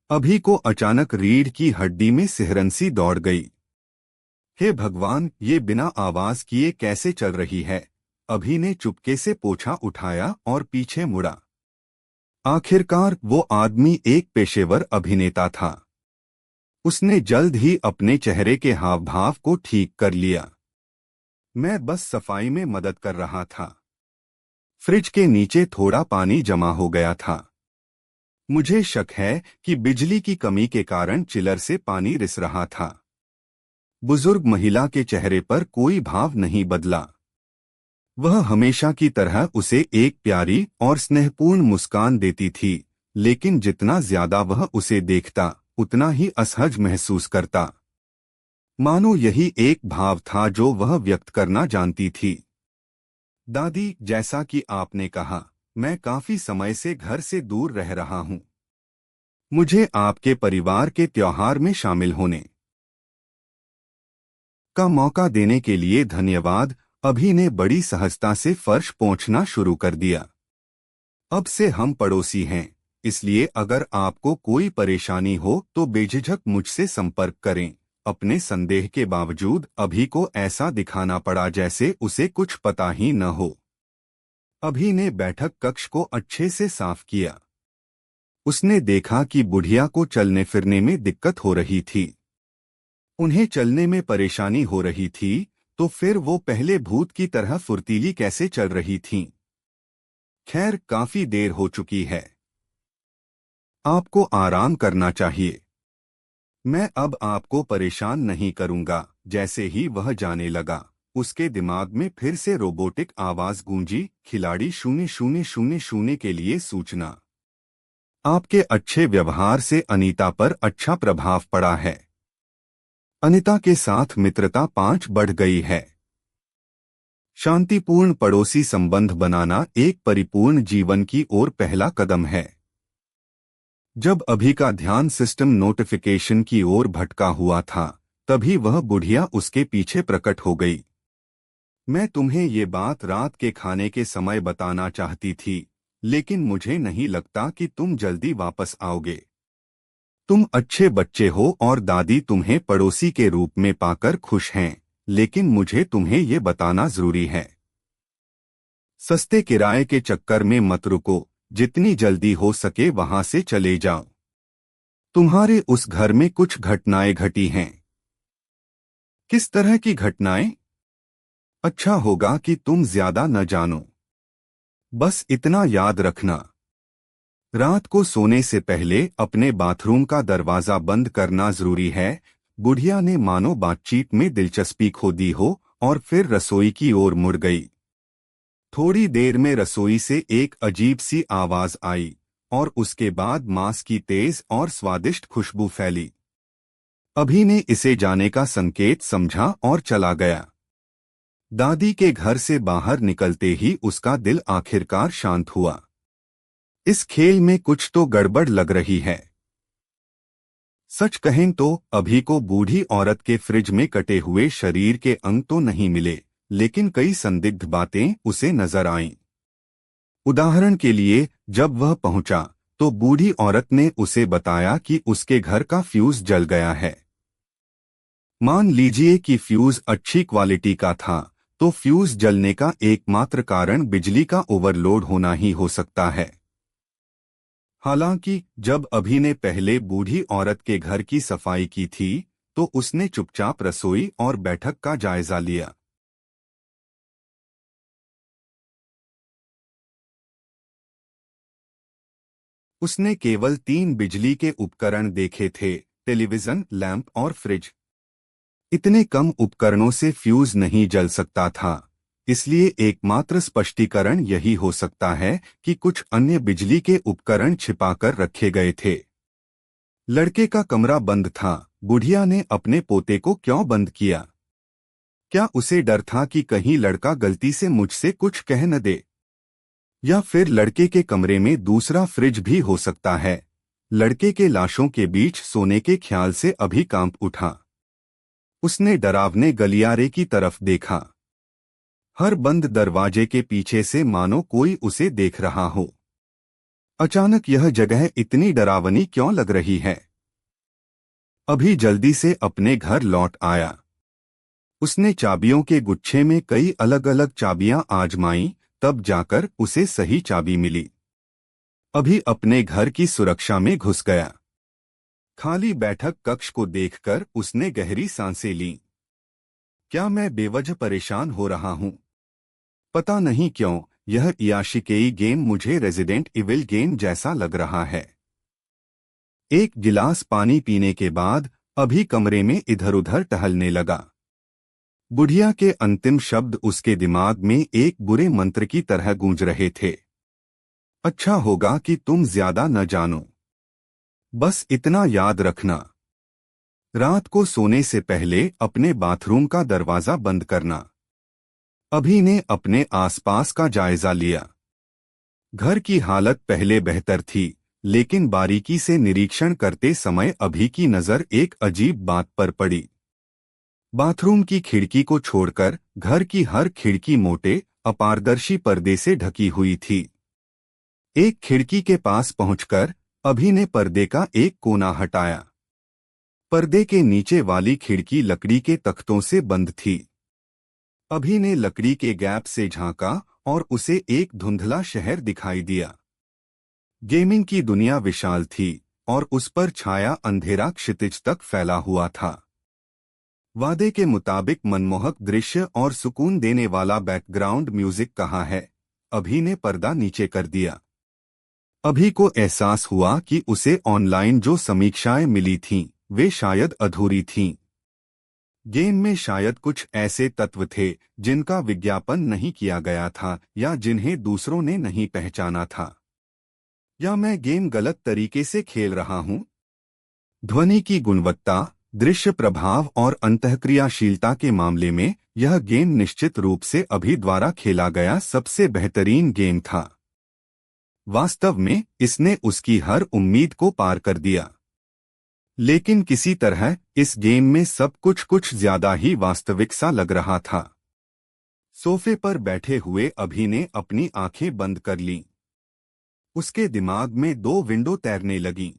अभी को अचानक रीढ़ की हड्डी में सिहरन सी दौड़ गई। हे भगवान, ये बिना आवाज किए कैसे चल रही है? अभी ने चुपके से पोछा उठाया और पीछे मुड़ा। आखिरकार वो आदमी एक पेशेवर अभिनेता था। उसने जल्द ही अपने चेहरे के हाव भाव को ठीक कर लिया। मैं बस सफाई में मदद कर रहा था। फ्रिज के नीचे थोड़ा पानी जमा हो गया था। मुझे शक है कि बिजली की कमी के कारण चिलर से पानी रिस रहा था। बुजुर्ग महिला के चेहरे पर कोई भाव नहीं बदला। वह हमेशा की तरह उसे एक प्यारी और स्नेहपूर्ण मुस्कान देती थी, लेकिन जितना ज्यादा वह उसे देखता उतना ही असहज महसूस करता। मानो यही एक भाव था जो वह व्यक्त करना जानती थी। दादी, जैसा कि आपने कहा, मैं काफी समय से घर से दूर रह रहा हूं। मुझे आपके परिवार के त्योहार में शामिल होने का मौका देने के लिए धन्यवाद। अभी ने बड़ी सहजता से फर्श पोंछना शुरू कर दिया। अब से हम पड़ोसी हैं, इसलिए अगर आपको कोई परेशानी हो तो बेझिझक मुझसे संपर्क करें। अपने संदेह के बावजूद अभी को ऐसा दिखाना पड़ा जैसे उसे कुछ पता ही न हो। अभी ने बैठक कक्ष को अच्छे से साफ किया। उसने देखा कि बुढ़िया को चलने फिरने में दिक्कत हो रही थी। उन्हें चलने में परेशानी हो रही थी तो फिर वो पहले भूत की तरह फुर्तीली कैसे चल रही थीं? खैर, काफी देर हो चुकी है। आपको आराम करना चाहिए। मैं अब आपको परेशान नहीं करूंगा। जैसे ही वह जाने लगा, उसके दिमाग में फिर से रोबोटिक आवाज गूंजी, खिलाड़ी 0000 के लिए सूचना। आपके अच्छे व्यवहार से अनीता पर अच्छा प्रभाव पड़ा है। अनीता के साथ मित्रता 5 बढ़ गई है। शांतिपूर्ण पड़ोसी संबंध बनाना एक परिपूर्ण जीवन की ओर पहला कदम है। जब अभी का ध्यान सिस्टम नोटिफिकेशन की ओर भटका हुआ था, तभी वह बुढ़िया उसके पीछे प्रकट हो गई। मैं तुम्हें ये बात रात के खाने के समय बताना चाहती थी, लेकिन मुझे नहीं लगता कि तुम जल्दी वापस आओगे। तुम अच्छे बच्चे हो और दादी तुम्हें पड़ोसी के रूप में पाकर खुश हैं, लेकिन मुझे तुम्हें ये बताना जरूरी है। सस्ते किराए के चक्कर में मत रुको। जितनी जल्दी हो सके वहां से चले जाओ। तुम्हारे उस घर में कुछ घटनाएं घटी हैं। किस तरह की घटनाएं? अच्छा होगा कि तुम ज्यादा न जानो। बस इतना याद रखना, रात को सोने से पहले अपने बाथरूम का दरवाजा बंद करना जरूरी है। बुढ़िया ने मानो बातचीत में दिलचस्पी खो दी हो और फिर रसोई की ओर मुड़ गई। थोड़ी देर में रसोई से एक अजीब सी आवाज आई और उसके बाद मांस की तेज और स्वादिष्ट खुशबू फैली। अभी ने इसे जाने का संकेत समझा और चला गया। दादी के घर से बाहर निकलते ही उसका दिल आखिरकार शांत हुआ। इस खेल में कुछ तो गड़बड़ लग रही है। सच कहें तो अभी को बूढ़ी औरत के फ्रिज में कटे हुए शरीर के अंग तो नहीं मिले, लेकिन कई संदिग्ध बातें उसे नजर आईं। उदाहरण के लिए, जब वह पहुंचा तो बूढ़ी औरत ने उसे बताया कि उसके घर का फ्यूज जल गया है। मान लीजिए कि फ्यूज अच्छी क्वालिटी का था, तो फ्यूज जलने का एकमात्र कारण बिजली का ओवरलोड होना ही हो सकता है। हालांकि जब अभी ने पहले बूढ़ी औरत के घर की सफाई की थी, तो उसने चुपचाप रसोई और बैठक का जायजा लिया। उसने केवल 3 बिजली के उपकरण देखे थे, टेलीविजन, लैंप और फ्रिज। इतने कम उपकरणों से फ्यूज नहीं जल सकता था, इसलिए एकमात्र स्पष्टीकरण यही हो सकता है कि कुछ अन्य बिजली के उपकरण छिपाकर रखे गए थे। लड़के का कमरा बंद था। बुढ़िया ने अपने पोते को क्यों बंद किया? क्या उसे डर था कि कहीं लड़का गलती से मुझसे कुछ कह न दे? या फिर लड़के के कमरे में दूसरा फ्रिज भी हो सकता है? लड़के के लाशों के बीच सोने के ख्याल से अभी कांप उठा। उसने डरावने गलियारे की तरफ देखा। हर बंद दरवाजे के पीछे से मानो कोई उसे देख रहा हो। अचानक यह जगह इतनी डरावनी क्यों लग रही है? अभी जल्दी से अपने घर लौट आया। उसने चाबियों के गुच्छे में कई अलग अलग चाबियां आजमाई, तब जाकर उसे सही चाबी मिली। अभी अपने घर की सुरक्षा में घुस गया। खाली बैठक कक्ष को देखकर उसने गहरी सांसें लीं। क्या मैं बेवजह परेशान हो रहा हूं? पता नहीं क्यों यह इयाशिकेई गेम मुझे रेजिडेंट इविल गेम जैसा लग रहा है। एक गिलास पानी पीने के बाद अभी कमरे में इधर-उधर टहलने लगा। बुढ़िया के अंतिम शब्द उसके दिमाग में एक बुरे मंत्र की तरह गूंज रहे थे। अच्छा होगा कि तुम ज्यादा न जानो। बस इतना याद रखना। रात को सोने से पहले अपने बाथरूम का दरवाजा बंद करना। अभी ने अपने आसपास का जायजा लिया। घर की हालत पहले बेहतर थी, लेकिन बारीकी से निरीक्षण करते समय अभी की नजर एक अजीब बात पर पड़ी। बाथरूम की खिड़की को छोड़कर घर की हर खिड़की मोटे, अपारदर्शी पर्दे से ढकी हुई थी। एक खिड़की के पास पहुंचकर अभी ने पर्दे का एक कोना हटाया। पर्दे के नीचे वाली खिड़की लकड़ी के तख्तों से बंद थी। अभी ने लकड़ी के गैप से झांका और उसे एक धुंधला शहर दिखाई दिया। गेमिंग की दुनिया विशाल थी और उस पर छाया अंधेरा क्षितिज तक फैला हुआ था। वादे के मुताबिक मनमोहक दृश्य और सुकून देने वाला बैकग्राउंड म्यूजिक कहाँ है? अभी ने पर्दा नीचे कर दिया। अभी को एहसास हुआ कि उसे ऑनलाइन जो समीक्षाएं मिली थीं, वे शायद अधूरी थीं। गेम में शायद कुछ ऐसे तत्व थे जिनका विज्ञापन नहीं किया गया था या जिन्हें दूसरों ने नहीं पहचाना था। या मैं गेम गलत तरीके से खेल रहा हूं? ध्वनि की गुणवत्ता, दृश्य प्रभाव और अंतःक्रियाशीलता के मामले में यह गेम निश्चित रूप से अभी द्वारा खेला गया सबसे बेहतरीन गेम था। वास्तव में इसने उसकी हर उम्मीद को पार कर दिया। लेकिन किसी तरह इस गेम में सब कुछ ज्यादा ही वास्तविक सा लग रहा था। सोफे पर बैठे हुए अभी ने अपनी आंखें बंद कर लीं। उसके दिमाग में दो विंडो तैरने लगीं।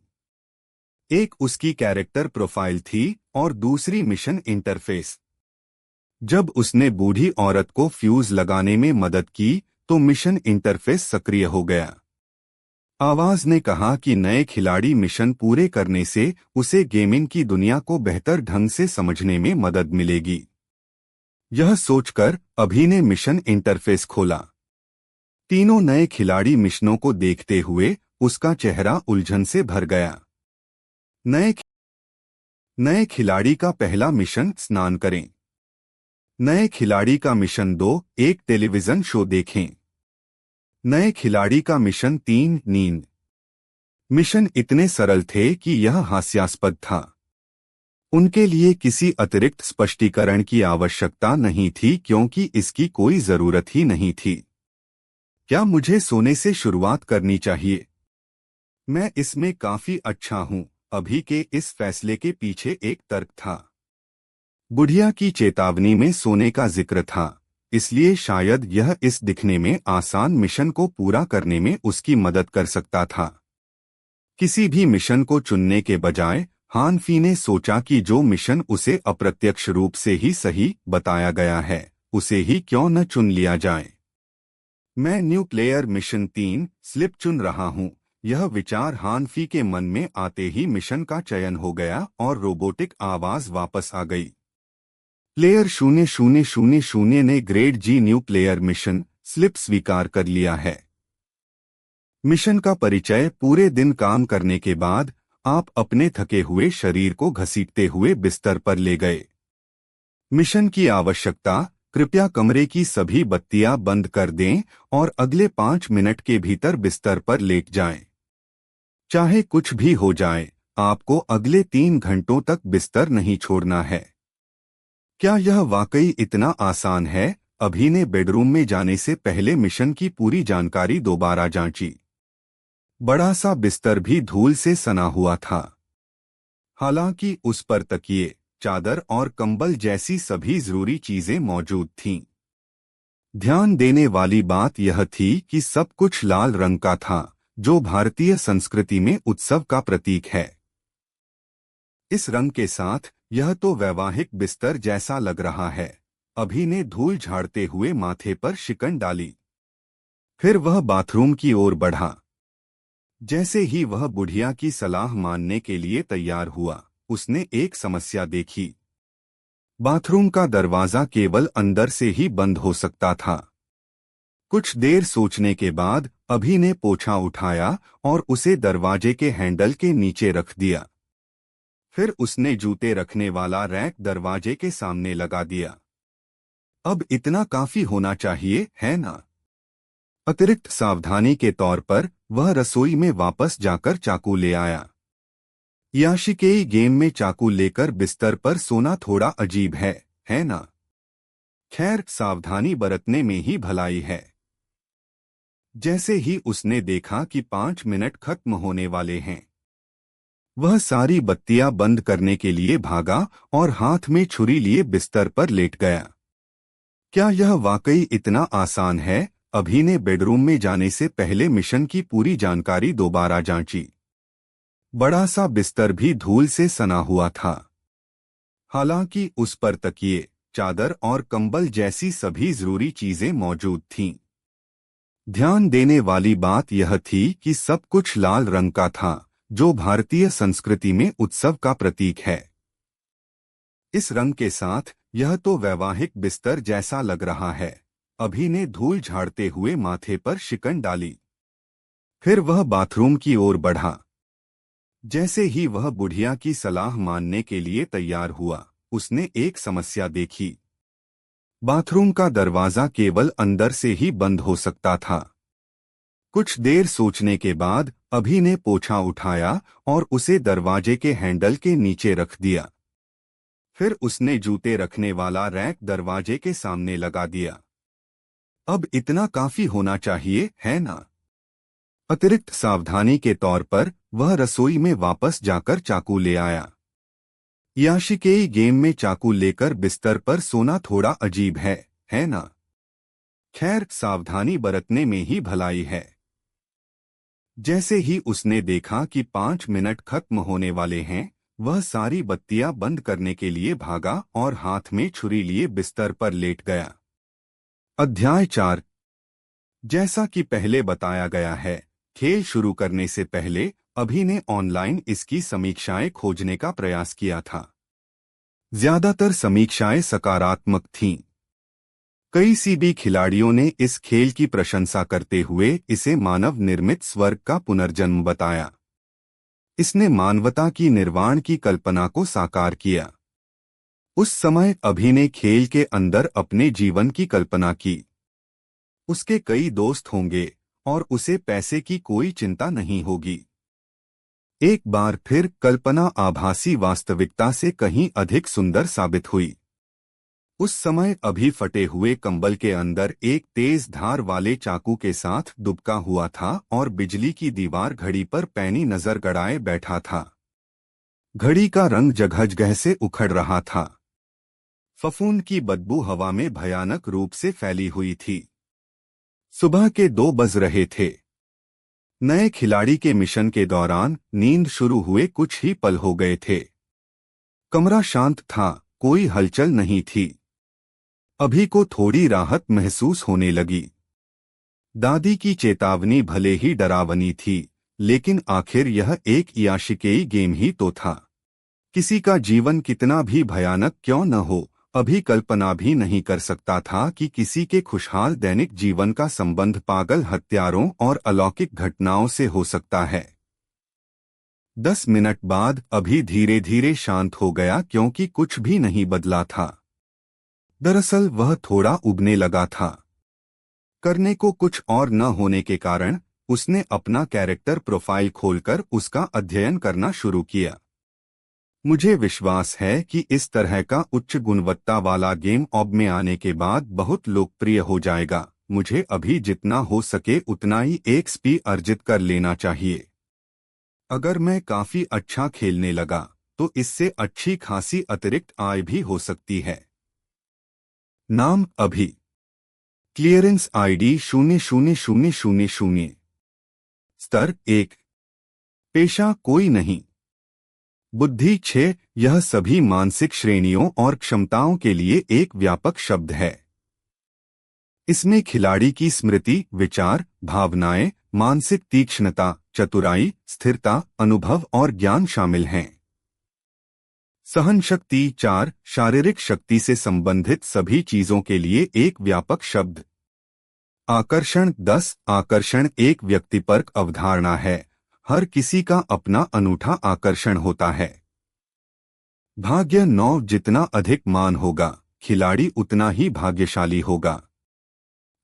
एक उसकी कैरेक्टर प्रोफाइल थी और दूसरी मिशन इंटरफेस। जब उसने बूढ़ी औरत को फ्यूज लगाने में मदद की तो मिशन इंटरफेस सक्रिय हो गया। आवाज ने कहा कि नए खिलाड़ी मिशन पूरे करने से उसे गेमिंग की दुनिया को बेहतर ढंग से समझने में मदद मिलेगी। यह सोचकर अभी ने मिशन इंटरफेस खोला। तीनों नए खिलाड़ी मिशनों को देखते हुए उसका चेहरा उलझन से भर गया। नए खिलाड़ी का पहला मिशन, स्नान करें। नए खिलाड़ी का मिशन 2, एक टेलीविजन शो देखें। नए खिलाड़ी का मिशन 3, नींद। मिशन इतने सरल थे कि यह हास्यास्पद था। उनके लिए किसी अतिरिक्त स्पष्टीकरण की आवश्यकता नहीं थी क्योंकि इसकी कोई जरूरत ही नहीं थी। क्या मुझे सोने से शुरुआत करनी चाहिए? मैं इसमें काफी अच्छा हूं। अभी के इस फैसले के पीछे एक तर्क था। बुढ़िया की चेतावनी में सोने का जिक्र था, इसलिए शायद यह इस दिखने में आसान मिशन को पूरा करने में उसकी मदद कर सकता था। किसी भी मिशन को चुनने के बजाय हानफी ने सोचा कि जो मिशन उसे अप्रत्यक्ष रूप से ही सही बताया गया है, उसे ही क्यों न चुन लिया जाए। मैं न्यू प्लेयर मिशन 3, स्लिप चुन रहा हूं। यह विचार हानफी के मन में आते ही मिशन का चयन हो गया और रोबोटिक आवाज वापस आ गई। प्लेयर 0000 ने ग्रेड जी न्यू प्लेयर मिशन, स्लिप स्वीकार कर लिया है। मिशन का परिचय। पूरे दिन काम करने के बाद आप अपने थके हुए शरीर को घसीटते हुए बिस्तर पर ले गए। मिशन की आवश्यकता, कृपया कमरे की सभी बत्तियां बंद कर दें और अगले 5 मिनट के भीतर बिस्तर पर लेट जाएं। चाहे कुछ भी हो जाए, आपको अगले 3 घंटों तक बिस्तर नहीं छोड़ना है। क्या यह वाकई इतना आसान है? अभी ने बेडरूम में जाने से पहले मिशन की पूरी जानकारी दोबारा जांची। बड़ा सा बिस्तर भी धूल से सना हुआ था। हालांकि उस पर तकिए, चादर और कंबल जैसी सभी जरूरी चीजें मौजूद थीं। ध्यान देने वाली बात यह थी कि सब कुछ लाल रंग का था, जो भारतीय संस्कृति में उत्सव का प्रतीक है। इस रंग के साथ यह तो वैवाहिक बिस्तर जैसा लग रहा है। अभी ने धूल झाड़ते हुए माथे पर शिकन डाली। फिर वह बाथरूम की ओर बढ़ा। जैसे ही वह बुढ़िया की सलाह मानने के लिए तैयार हुआ, उसने एक समस्या देखी। बाथरूम का दरवाजा केवल अंदर से ही बंद हो सकता था। कुछ देर सोचने के बाद अभी ने पोछा उठाया और उसे दरवाजे के हैंडल के नीचे रख दिया। फिर उसने जूते रखने वाला रैक दरवाजे के सामने लगा दिया। अब इतना काफी होना चाहिए, है ना? अतिरिक्त सावधानी के तौर पर वह रसोई में वापस जाकर चाकू ले आया। याशिकेई गेम में चाकू लेकर बिस्तर पर सोना थोड़ा अजीब है ना? खैर, सावधानी बरतने में ही भलाई है। जैसे ही उसने देखा कि 5 मिनट खत्म होने वाले हैं, वह सारी बत्तियां बंद करने के लिए भागा और हाथ में छुरी लिए बिस्तर पर लेट गया। क्या यह वाकई इतना आसान है? अभी ने बेडरूम में जाने से पहले मिशन की पूरी जानकारी दोबारा जांची। बड़ा सा बिस्तर भी धूल से सना हुआ था। हालांकि उस पर तकिए, चादर और कंबल जैसी सभी जरूरी चीजें मौजूद थीं। ध्यान देने वाली बात यह थी कि सब कुछ लाल रंग का था, जो भारतीय संस्कृति में उत्सव का प्रतीक है। इस रंग के साथ यह तो वैवाहिक बिस्तर जैसा लग रहा है। अभी ने धूल झाड़ते हुए माथे पर शिकन डाली। फिर वह बाथरूम की ओर बढ़ा। जैसे ही वह बुढ़िया की सलाह मानने के लिए तैयार हुआ, उसने एक समस्या देखी। बाथरूम का दरवाजा केवल अंदर से ही बंद हो सकता था। कुछ देर सोचने के बाद अभी ने पोछा उठाया और उसे दरवाजे के हैंडल के नीचे रख दिया। फिर उसने जूते रखने वाला रैक दरवाजे के सामने लगा दिया। अब इतना काफी होना चाहिए, है ना? अतिरिक्त सावधानी के तौर पर वह रसोई में वापस जाकर चाकू ले आया। याशिकेई गेम में चाकू लेकर बिस्तर पर सोना थोड़ा अजीब है ना? खैर, सावधानी बरतने में ही भलाई है। जैसे ही उसने देखा कि 5 मिनट खत्म होने वाले हैं, वह सारी बत्तियां बंद करने के लिए भागा और हाथ में छुरी लिए बिस्तर पर लेट गया। अध्याय 4। जैसा कि पहले बताया गया है, खेल शुरू करने से पहले अभी ने ऑनलाइन इसकी समीक्षाएं खोजने का प्रयास किया था। ज्यादातर समीक्षाएं सकारात्मक थीं। कई सीबी खिलाड़ियों ने इस खेल की प्रशंसा करते हुए इसे मानव निर्मित स्वर्ग का पुनर्जन्म बताया। इसने मानवता की निर्वाण की कल्पना को साकार किया। उस समय अभी ने खेल के अंदर अपने जीवन की कल्पना की। उसके कई दोस्त होंगे और उसे पैसे की कोई चिंता नहीं होगी। एक बार फिर कल्पना आभासी वास्तविकता से कहीं अधिक सुंदर साबित हुई। उस समय अभी फटे हुए कंबल के अंदर एक तेज धार वाले चाकू के साथ दुबका हुआ था और बिजली की दीवार घड़ी पर पैनी नजर गड़ाए बैठा था। घड़ी का रंग जगह से उखड़ रहा था। फफूंद की बदबू हवा में भयानक रूप से फैली हुई थी। सुबह के 2 बज रहे थे। नए खिलाड़ी के मिशन के दौरान नींद शुरू हुए कुछ ही पल हो गए थे। कमरा शांत था, कोई हलचल नहीं थी। अभी को थोड़ी राहत महसूस होने लगी। दादी की चेतावनी भले ही डरावनी थी, लेकिन आखिर यह एक याशिकेई गेम ही तो था। किसी का जीवन कितना भी भयानक क्यों न हो, अभी कल्पना भी नहीं कर सकता था कि किसी के खुशहाल दैनिक जीवन का संबंध पागल हत्यारों और अलौकिक घटनाओं से हो सकता है। 10 मिनट बाद अभी धीरे धीरे शांत हो गया क्योंकि कुछ भी नहीं बदला था। दरअसल वह थोड़ा उबने लगा था। करने को कुछ और न होने के कारण उसने अपना कैरेक्टर प्रोफाइल खोलकर उसका अध्ययन करना शुरू किया। मुझे विश्वास है कि इस तरह का उच्च गुणवत्ता वाला गेम अब में आने के बाद बहुत लोकप्रिय हो जाएगा। मुझे अभी जितना हो सके उतना ही एक्सपी अर्जित कर लेना चाहिए। अगर मैं काफी अच्छा खेलने लगा तो इससे अच्छी खासी अतिरिक्त आय भी हो सकती है। नाम अभी। Clearance ID 00000। स्तर 1। पेशा कोई नहीं। बुद्धि 6। यह सभी मानसिक श्रेणियों और क्षमताओं के लिए एक व्यापक शब्द है। इसमें खिलाड़ी की स्मृति, विचार, भावनाएं, मानसिक तीक्ष्णता, चतुराई, स्थिरता, अनुभव और ज्ञान शामिल हैं। सहन शक्ति 4। शारीरिक शक्ति से संबंधित सभी चीजों के लिए एक व्यापक शब्द। आकर्षण 10। आकर्षण एक व्यक्तिपरक अवधारणा है। हर किसी का अपना अनूठा आकर्षण होता है। भाग्य 9। जितना अधिक मान होगा खिलाड़ी उतना ही भाग्यशाली होगा।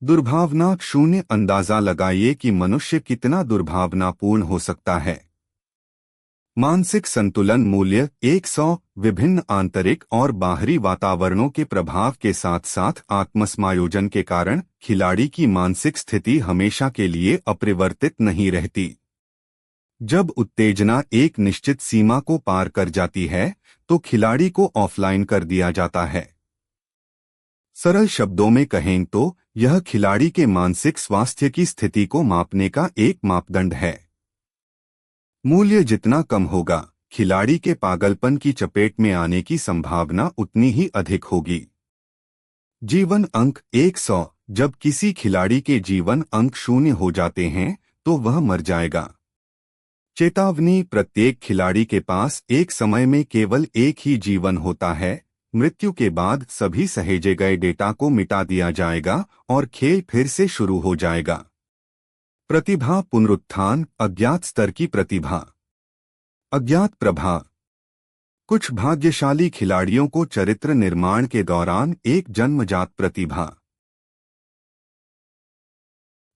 दुर्भावना 0। अंदाजा लगाइए कि मनुष्य कितना दुर्भावनापूर्ण हो सकता है। मानसिक संतुलन मूल्य 100। विभिन्न आंतरिक और बाहरी वातावरणों के प्रभाव के साथ साथ आत्मसमायोजन के कारण खिलाड़ी की मानसिक स्थिति हमेशा के लिए अपरिवर्तित नहीं रहती। जब उत्तेजना एक निश्चित सीमा को पार कर जाती है तो खिलाड़ी को ऑफलाइन कर दिया जाता है। सरल शब्दों में कहें तो यह खिलाड़ी के मानसिक स्वास्थ्य की स्थिति को मापने का एक मापदंड है। मूल्य जितना कम होगा खिलाड़ी के पागलपन की चपेट में आने की संभावना उतनी ही अधिक होगी। जीवन अंक 100। जब किसी खिलाड़ी के जीवन अंक 0 हो जाते हैं तो वह मर जाएगा। चेतावनी, प्रत्येक खिलाड़ी के पास एक समय में केवल एक ही जीवन होता है। मृत्यु के बाद सभी सहेजे गए डेटा को मिटा दिया जाएगा और खेल फिर से शुरू हो जाएगा। प्रतिभा पुनरुत्थान, अज्ञात स्तर की प्रतिभा। अज्ञात प्रभा। कुछ भाग्यशाली खिलाड़ियों को चरित्र निर्माण के दौरान एक जन्मजात प्रतिभा।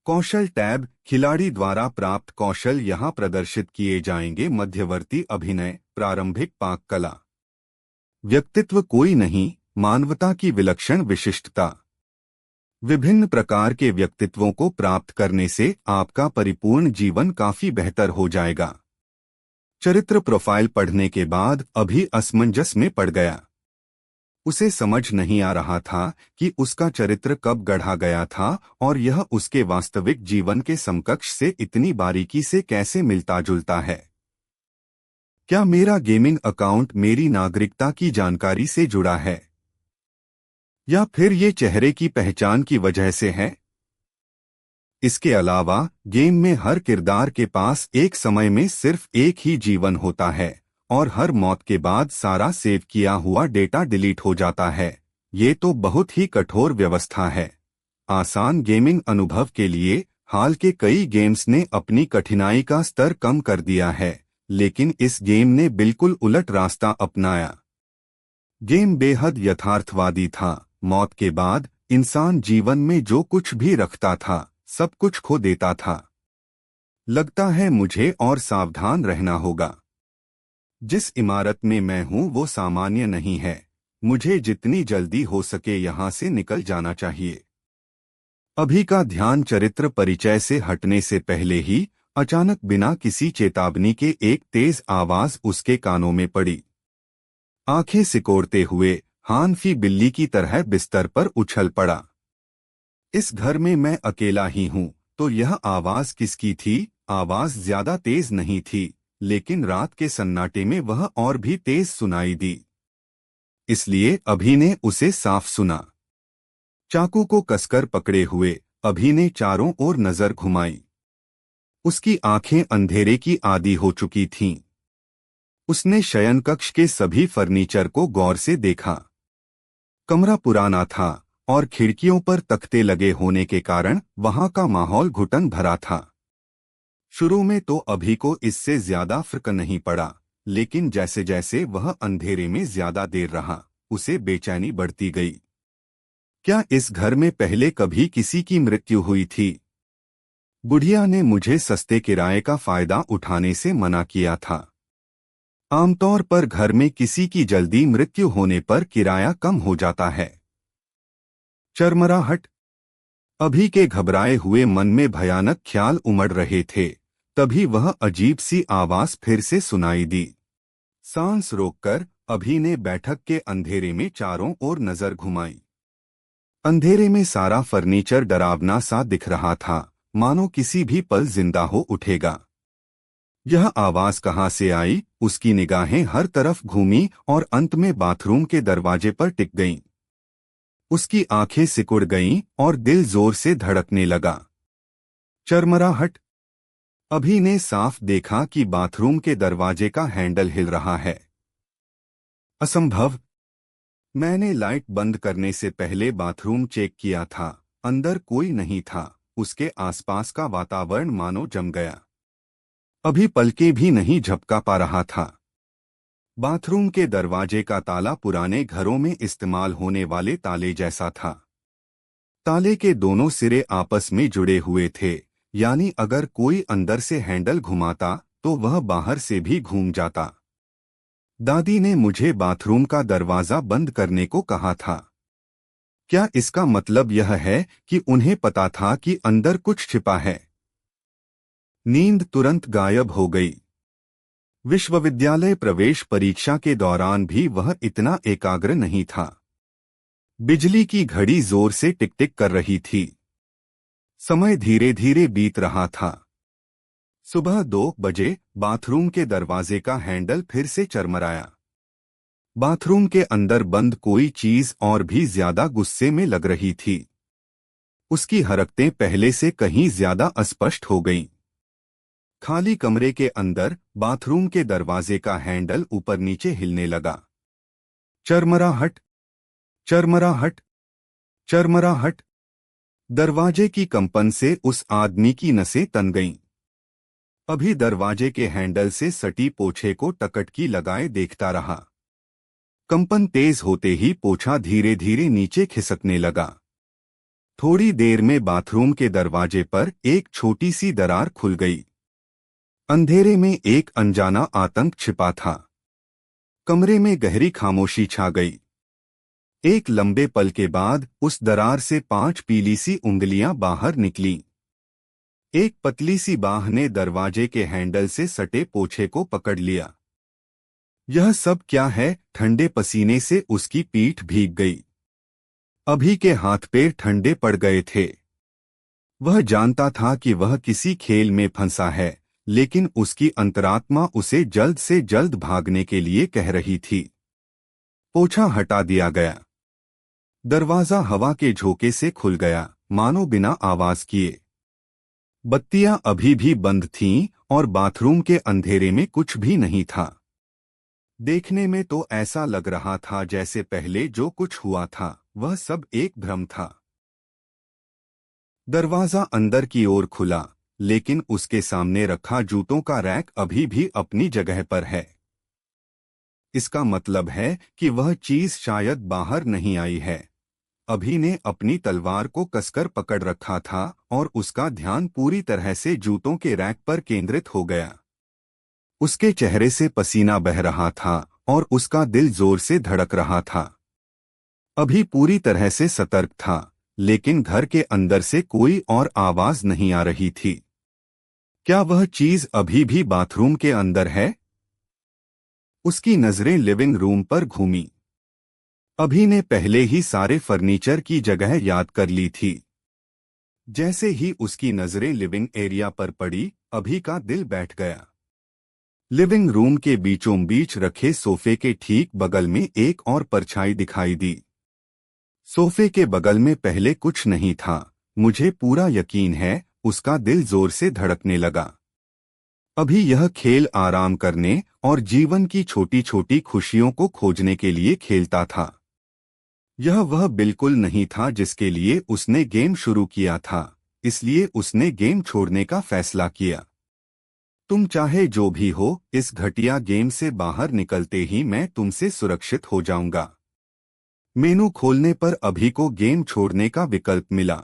कौशल टैब, खिलाड़ी द्वारा प्राप्त कौशल यहाँ प्रदर्शित किए जाएंगे। मध्यवर्ती अभिनय, प्रारंभिक पाक कला। व्यक्तित्व कोई नहीं, मानवता की विलक्षण विशिष्टता। विभिन्न प्रकार के व्यक्तित्वों को प्राप्त करने से आपका परिपूर्ण जीवन काफी बेहतर हो जाएगा। चरित्र प्रोफाइल पढ़ने के बाद अभी असमंजस में पड़ गया। उसे समझ नहीं आ रहा था कि उसका चरित्र कब गढ़ा गया था और यह उसके वास्तविक जीवन के समकक्ष से इतनी बारीकी से कैसे मिलता जुलता है। क्या मेरा गेमिंग अकाउंट मेरी नागरिकता की जानकारी से जुड़ा है या फिर ये चेहरे की पहचान की वजह से है? इसके अलावा गेम में हर किरदार के पास एक समय में सिर्फ एक ही जीवन होता है और हर मौत के बाद सारा सेव किया हुआ डेटा डिलीट हो जाता है। ये तो बहुत ही कठोर व्यवस्था है। आसान गेमिंग अनुभव के लिए हाल के कई गेम्स ने अपनी कठिनाई का स्तर कम कर दिया है, लेकिन इस गेम ने बिल्कुल उलट रास्ता अपनाया। गेम बेहद यथार्थवादी था। मौत के बाद इंसान जीवन में जो कुछ भी रखता था सब कुछ खो देता था। लगता है मुझे और सावधान रहना होगा। जिस इमारत में मैं हूं वो सामान्य नहीं है। मुझे जितनी जल्दी हो सके यहां से निकल जाना चाहिए। अभी का ध्यान चरित्र परिचय से हटने से पहले ही अचानक बिना किसी चेतावनी के एक तेज आवाज उसके कानों में पड़ी। आंखें सिकोड़ते हुए हानफी बिल्ली की तरह बिस्तर पर उछल पड़ा। इस घर में मैं अकेला ही हूं, तो यह आवाज किसकी थी? आवाज ज्यादा तेज नहीं थी, लेकिन रात के सन्नाटे में वह और भी तेज सुनाई दी। इसलिए अभी ने उसे साफ सुना। चाकू को कसकर पकड़े हुए अभी ने चारों ओर नजर घुमाई। उसकी आंखें अंधेरे की आदी हो चुकी थीं। उसने शयनकक्ष के सभी फर्नीचर को गौर से देखा। कमरा पुराना था और खिड़कियों पर तख्ते लगे होने के कारण वहां का माहौल घुटन भरा था। शुरू में तो अभी को इससे ज्यादा फर्क नहीं पड़ा, लेकिन जैसे जैसे वह अंधेरे में ज्यादा देर रहा, उसे बेचैनी बढ़ती गई। क्या इस घर में पहले कभी किसी की मृत्यु हुई थी? बुढ़िया ने मुझे सस्ते किराए का फायदा उठाने से मना किया था। आमतौर पर घर में किसी की जल्दी मृत्यु होने पर किराया कम हो जाता है। चरमराहट। अभी के घबराए हुए मन में भयानक ख्याल उमड़ रहे थे, तभी वह अजीब सी आवाज फिर से सुनाई दी। सांस रोककर अभी ने बैठक के अंधेरे में चारों ओर नजर घुमाई। अंधेरे में सारा फर्नीचर डरावना सा दिख रहा था, मानो किसी भी पल जिंदा हो उठेगा। यह आवाज कहाँ से आई? उसकी निगाहें हर तरफ घूमी और अंत में बाथरूम के दरवाजे पर टिक गईं। उसकी आंखें सिकुड़ गईं और दिल जोर से धड़कने लगा। चरमराहट। अभी ने साफ देखा कि बाथरूम के दरवाजे का हैंडल हिल रहा है। असंभव। मैंने लाइट बंद करने से पहले बाथरूम चेक किया था, अंदर कोई नहीं था। उसके आसपास का वातावरण मानो जम गया। अभी पलके भी नहीं झपका पा रहा था। बाथरूम के दरवाजे का ताला पुराने घरों में इस्तेमाल होने वाले ताले जैसा था। ताले के दोनों सिरे आपस में जुड़े हुए थे, यानी अगर कोई अंदर से हैंडल घुमाता तो वह बाहर से भी घूम जाता। दादी ने मुझे बाथरूम का दरवाजा बंद करने को कहा था। क्या इसका मतलब यह है कि उन्हें पता था कि अंदर कुछ छिपा है? नींद तुरंत गायब हो गई। विश्वविद्यालय प्रवेश परीक्षा के दौरान भी वह इतना एकाग्र नहीं था। बिजली की घड़ी जोर से टिक टिक कर रही थी। समय धीरे धीरे बीत रहा था। सुबह 2 बजे बाथरूम के दरवाजे का हैंडल फिर से चरमराया। बाथरूम के अंदर बंद कोई चीज और भी ज्यादा गुस्से में लग रही थी। उसकी हरकतें पहले से कहीं ज्यादा अस्पष्ट हो गईं। खाली कमरे के अंदर बाथरूम के दरवाजे का हैंडल ऊपर नीचे हिलने लगा। चरमराहट, चरमराहट, चरमराहट। दरवाजे की कंपन से उस आदमी की नसें तन गईं। अभी दरवाजे के हैंडल से सटी पोछे को टकटकी लगाए देखता रहा। कंपन तेज होते ही पोछा धीरे धीरे नीचे खिसकने लगा। थोड़ी देर में बाथरूम के दरवाजे पर एक छोटी सी दरार खुल गई। अंधेरे में एक अनजाना आतंक छिपा था। कमरे में गहरी खामोशी छा गई। एक लंबे पल के बाद उस दरार से 5 पीली सी उंगलियां बाहर निकलीं। एक पतली सी बाह ने दरवाजे के हैंडल से सटे पोछे को पकड़ लिया। यह सब क्या है? ठंडे पसीने से उसकी पीठ भीग गई। अभी के हाथ पैर ठंडे पड़ गए थे। वह जानता था कि वह किसी खेल में फंसा है, लेकिन उसकी अंतरात्मा उसे जल्द से जल्द भागने के लिए कह रही थी। पोछा हटा दिया गया। दरवाजा हवा के झोंके से खुल गया, मानो बिना आवाज किए। बत्तियां अभी भी बंद थीं और बाथरूम के अंधेरे में कुछ भी नहीं था। देखने में तो ऐसा लग रहा था जैसे पहले जो कुछ हुआ था वह सब एक भ्रम था। दरवाजा अंदर की ओर खुला, लेकिन उसके सामने रखा जूतों का रैक अभी भी अपनी जगह पर है। इसका मतलब है कि वह चीज शायद बाहर नहीं आई है। अभी ने अपनी तलवार को कसकर पकड़ रखा था और उसका ध्यान पूरी तरह से जूतों के रैक पर केंद्रित हो गया। उसके चेहरे से पसीना बह रहा था और उसका दिल जोर से धड़क रहा था। अभी पूरी तरह से सतर्क था, लेकिन घर के अंदर से कोई और आवाज नहीं आ रही थी। क्या वह चीज अभी भी बाथरूम के अंदर है? उसकी नजरें लिविंग रूम पर घूमी। अभी ने पहले ही सारे फर्नीचर की जगह याद कर ली थी। जैसे ही उसकी नजरें लिविंग एरिया पर पड़ी, अभी का दिल बैठ गया। लिविंग रूम के बीचों बीच रखे सोफे के ठीक बगल में एक और परछाई दिखाई दी। सोफे के बगल में पहले कुछ नहीं था। मुझे पूरा यकीन है, उसका दिल जोर से धड़कने लगा। अभी यह खेल आराम करने और जीवन की छोटी छोटी खुशियों को खोजने के लिए खेलता था। यह वह बिल्कुल नहीं था जिसके लिए उसने गेम शुरू किया था, इसलिए उसने गेम छोड़ने का फैसला किया। तुम चाहे जो भी हो, इस घटिया गेम से बाहर निकलते ही मैं तुमसे सुरक्षित हो जाऊंगा। मेनू खोलने पर अभी को गेम छोड़ने का विकल्प मिला,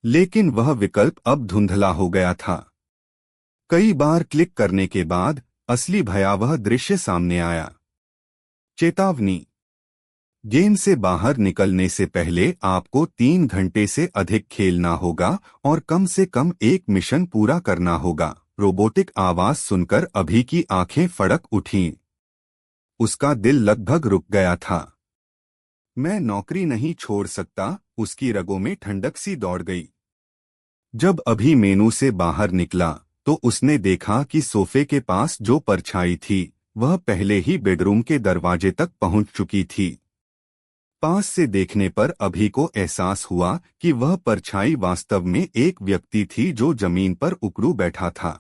लेकिन वह विकल्प अब धुंधला हो गया था। कई बार क्लिक करने के बाद असली भयावह दृश्य सामने आया। चेतावनी, गेम से बाहर निकलने से पहले आपको 3 घंटे से अधिक खेलना होगा और कम से कम एक मिशन पूरा करना होगा। रोबोटिक आवाज सुनकर अभी की आंखें फड़क उठीं। उसका दिल लगभग रुक गया था। मैं नौकरी नहीं छोड़ सकता, उसकी रगों में ठंडक सी दौड़ गई। जब अभी मेनू से बाहर निकला तो उसने देखा कि सोफे के पास जो परछाई थी वह पहले ही बेडरूम के दरवाजे तक पहुंच चुकी थी। पास से देखने पर अभी को एहसास हुआ कि वह परछाई वास्तव में एक व्यक्ति थी जो जमीन पर उकड़ू बैठा था।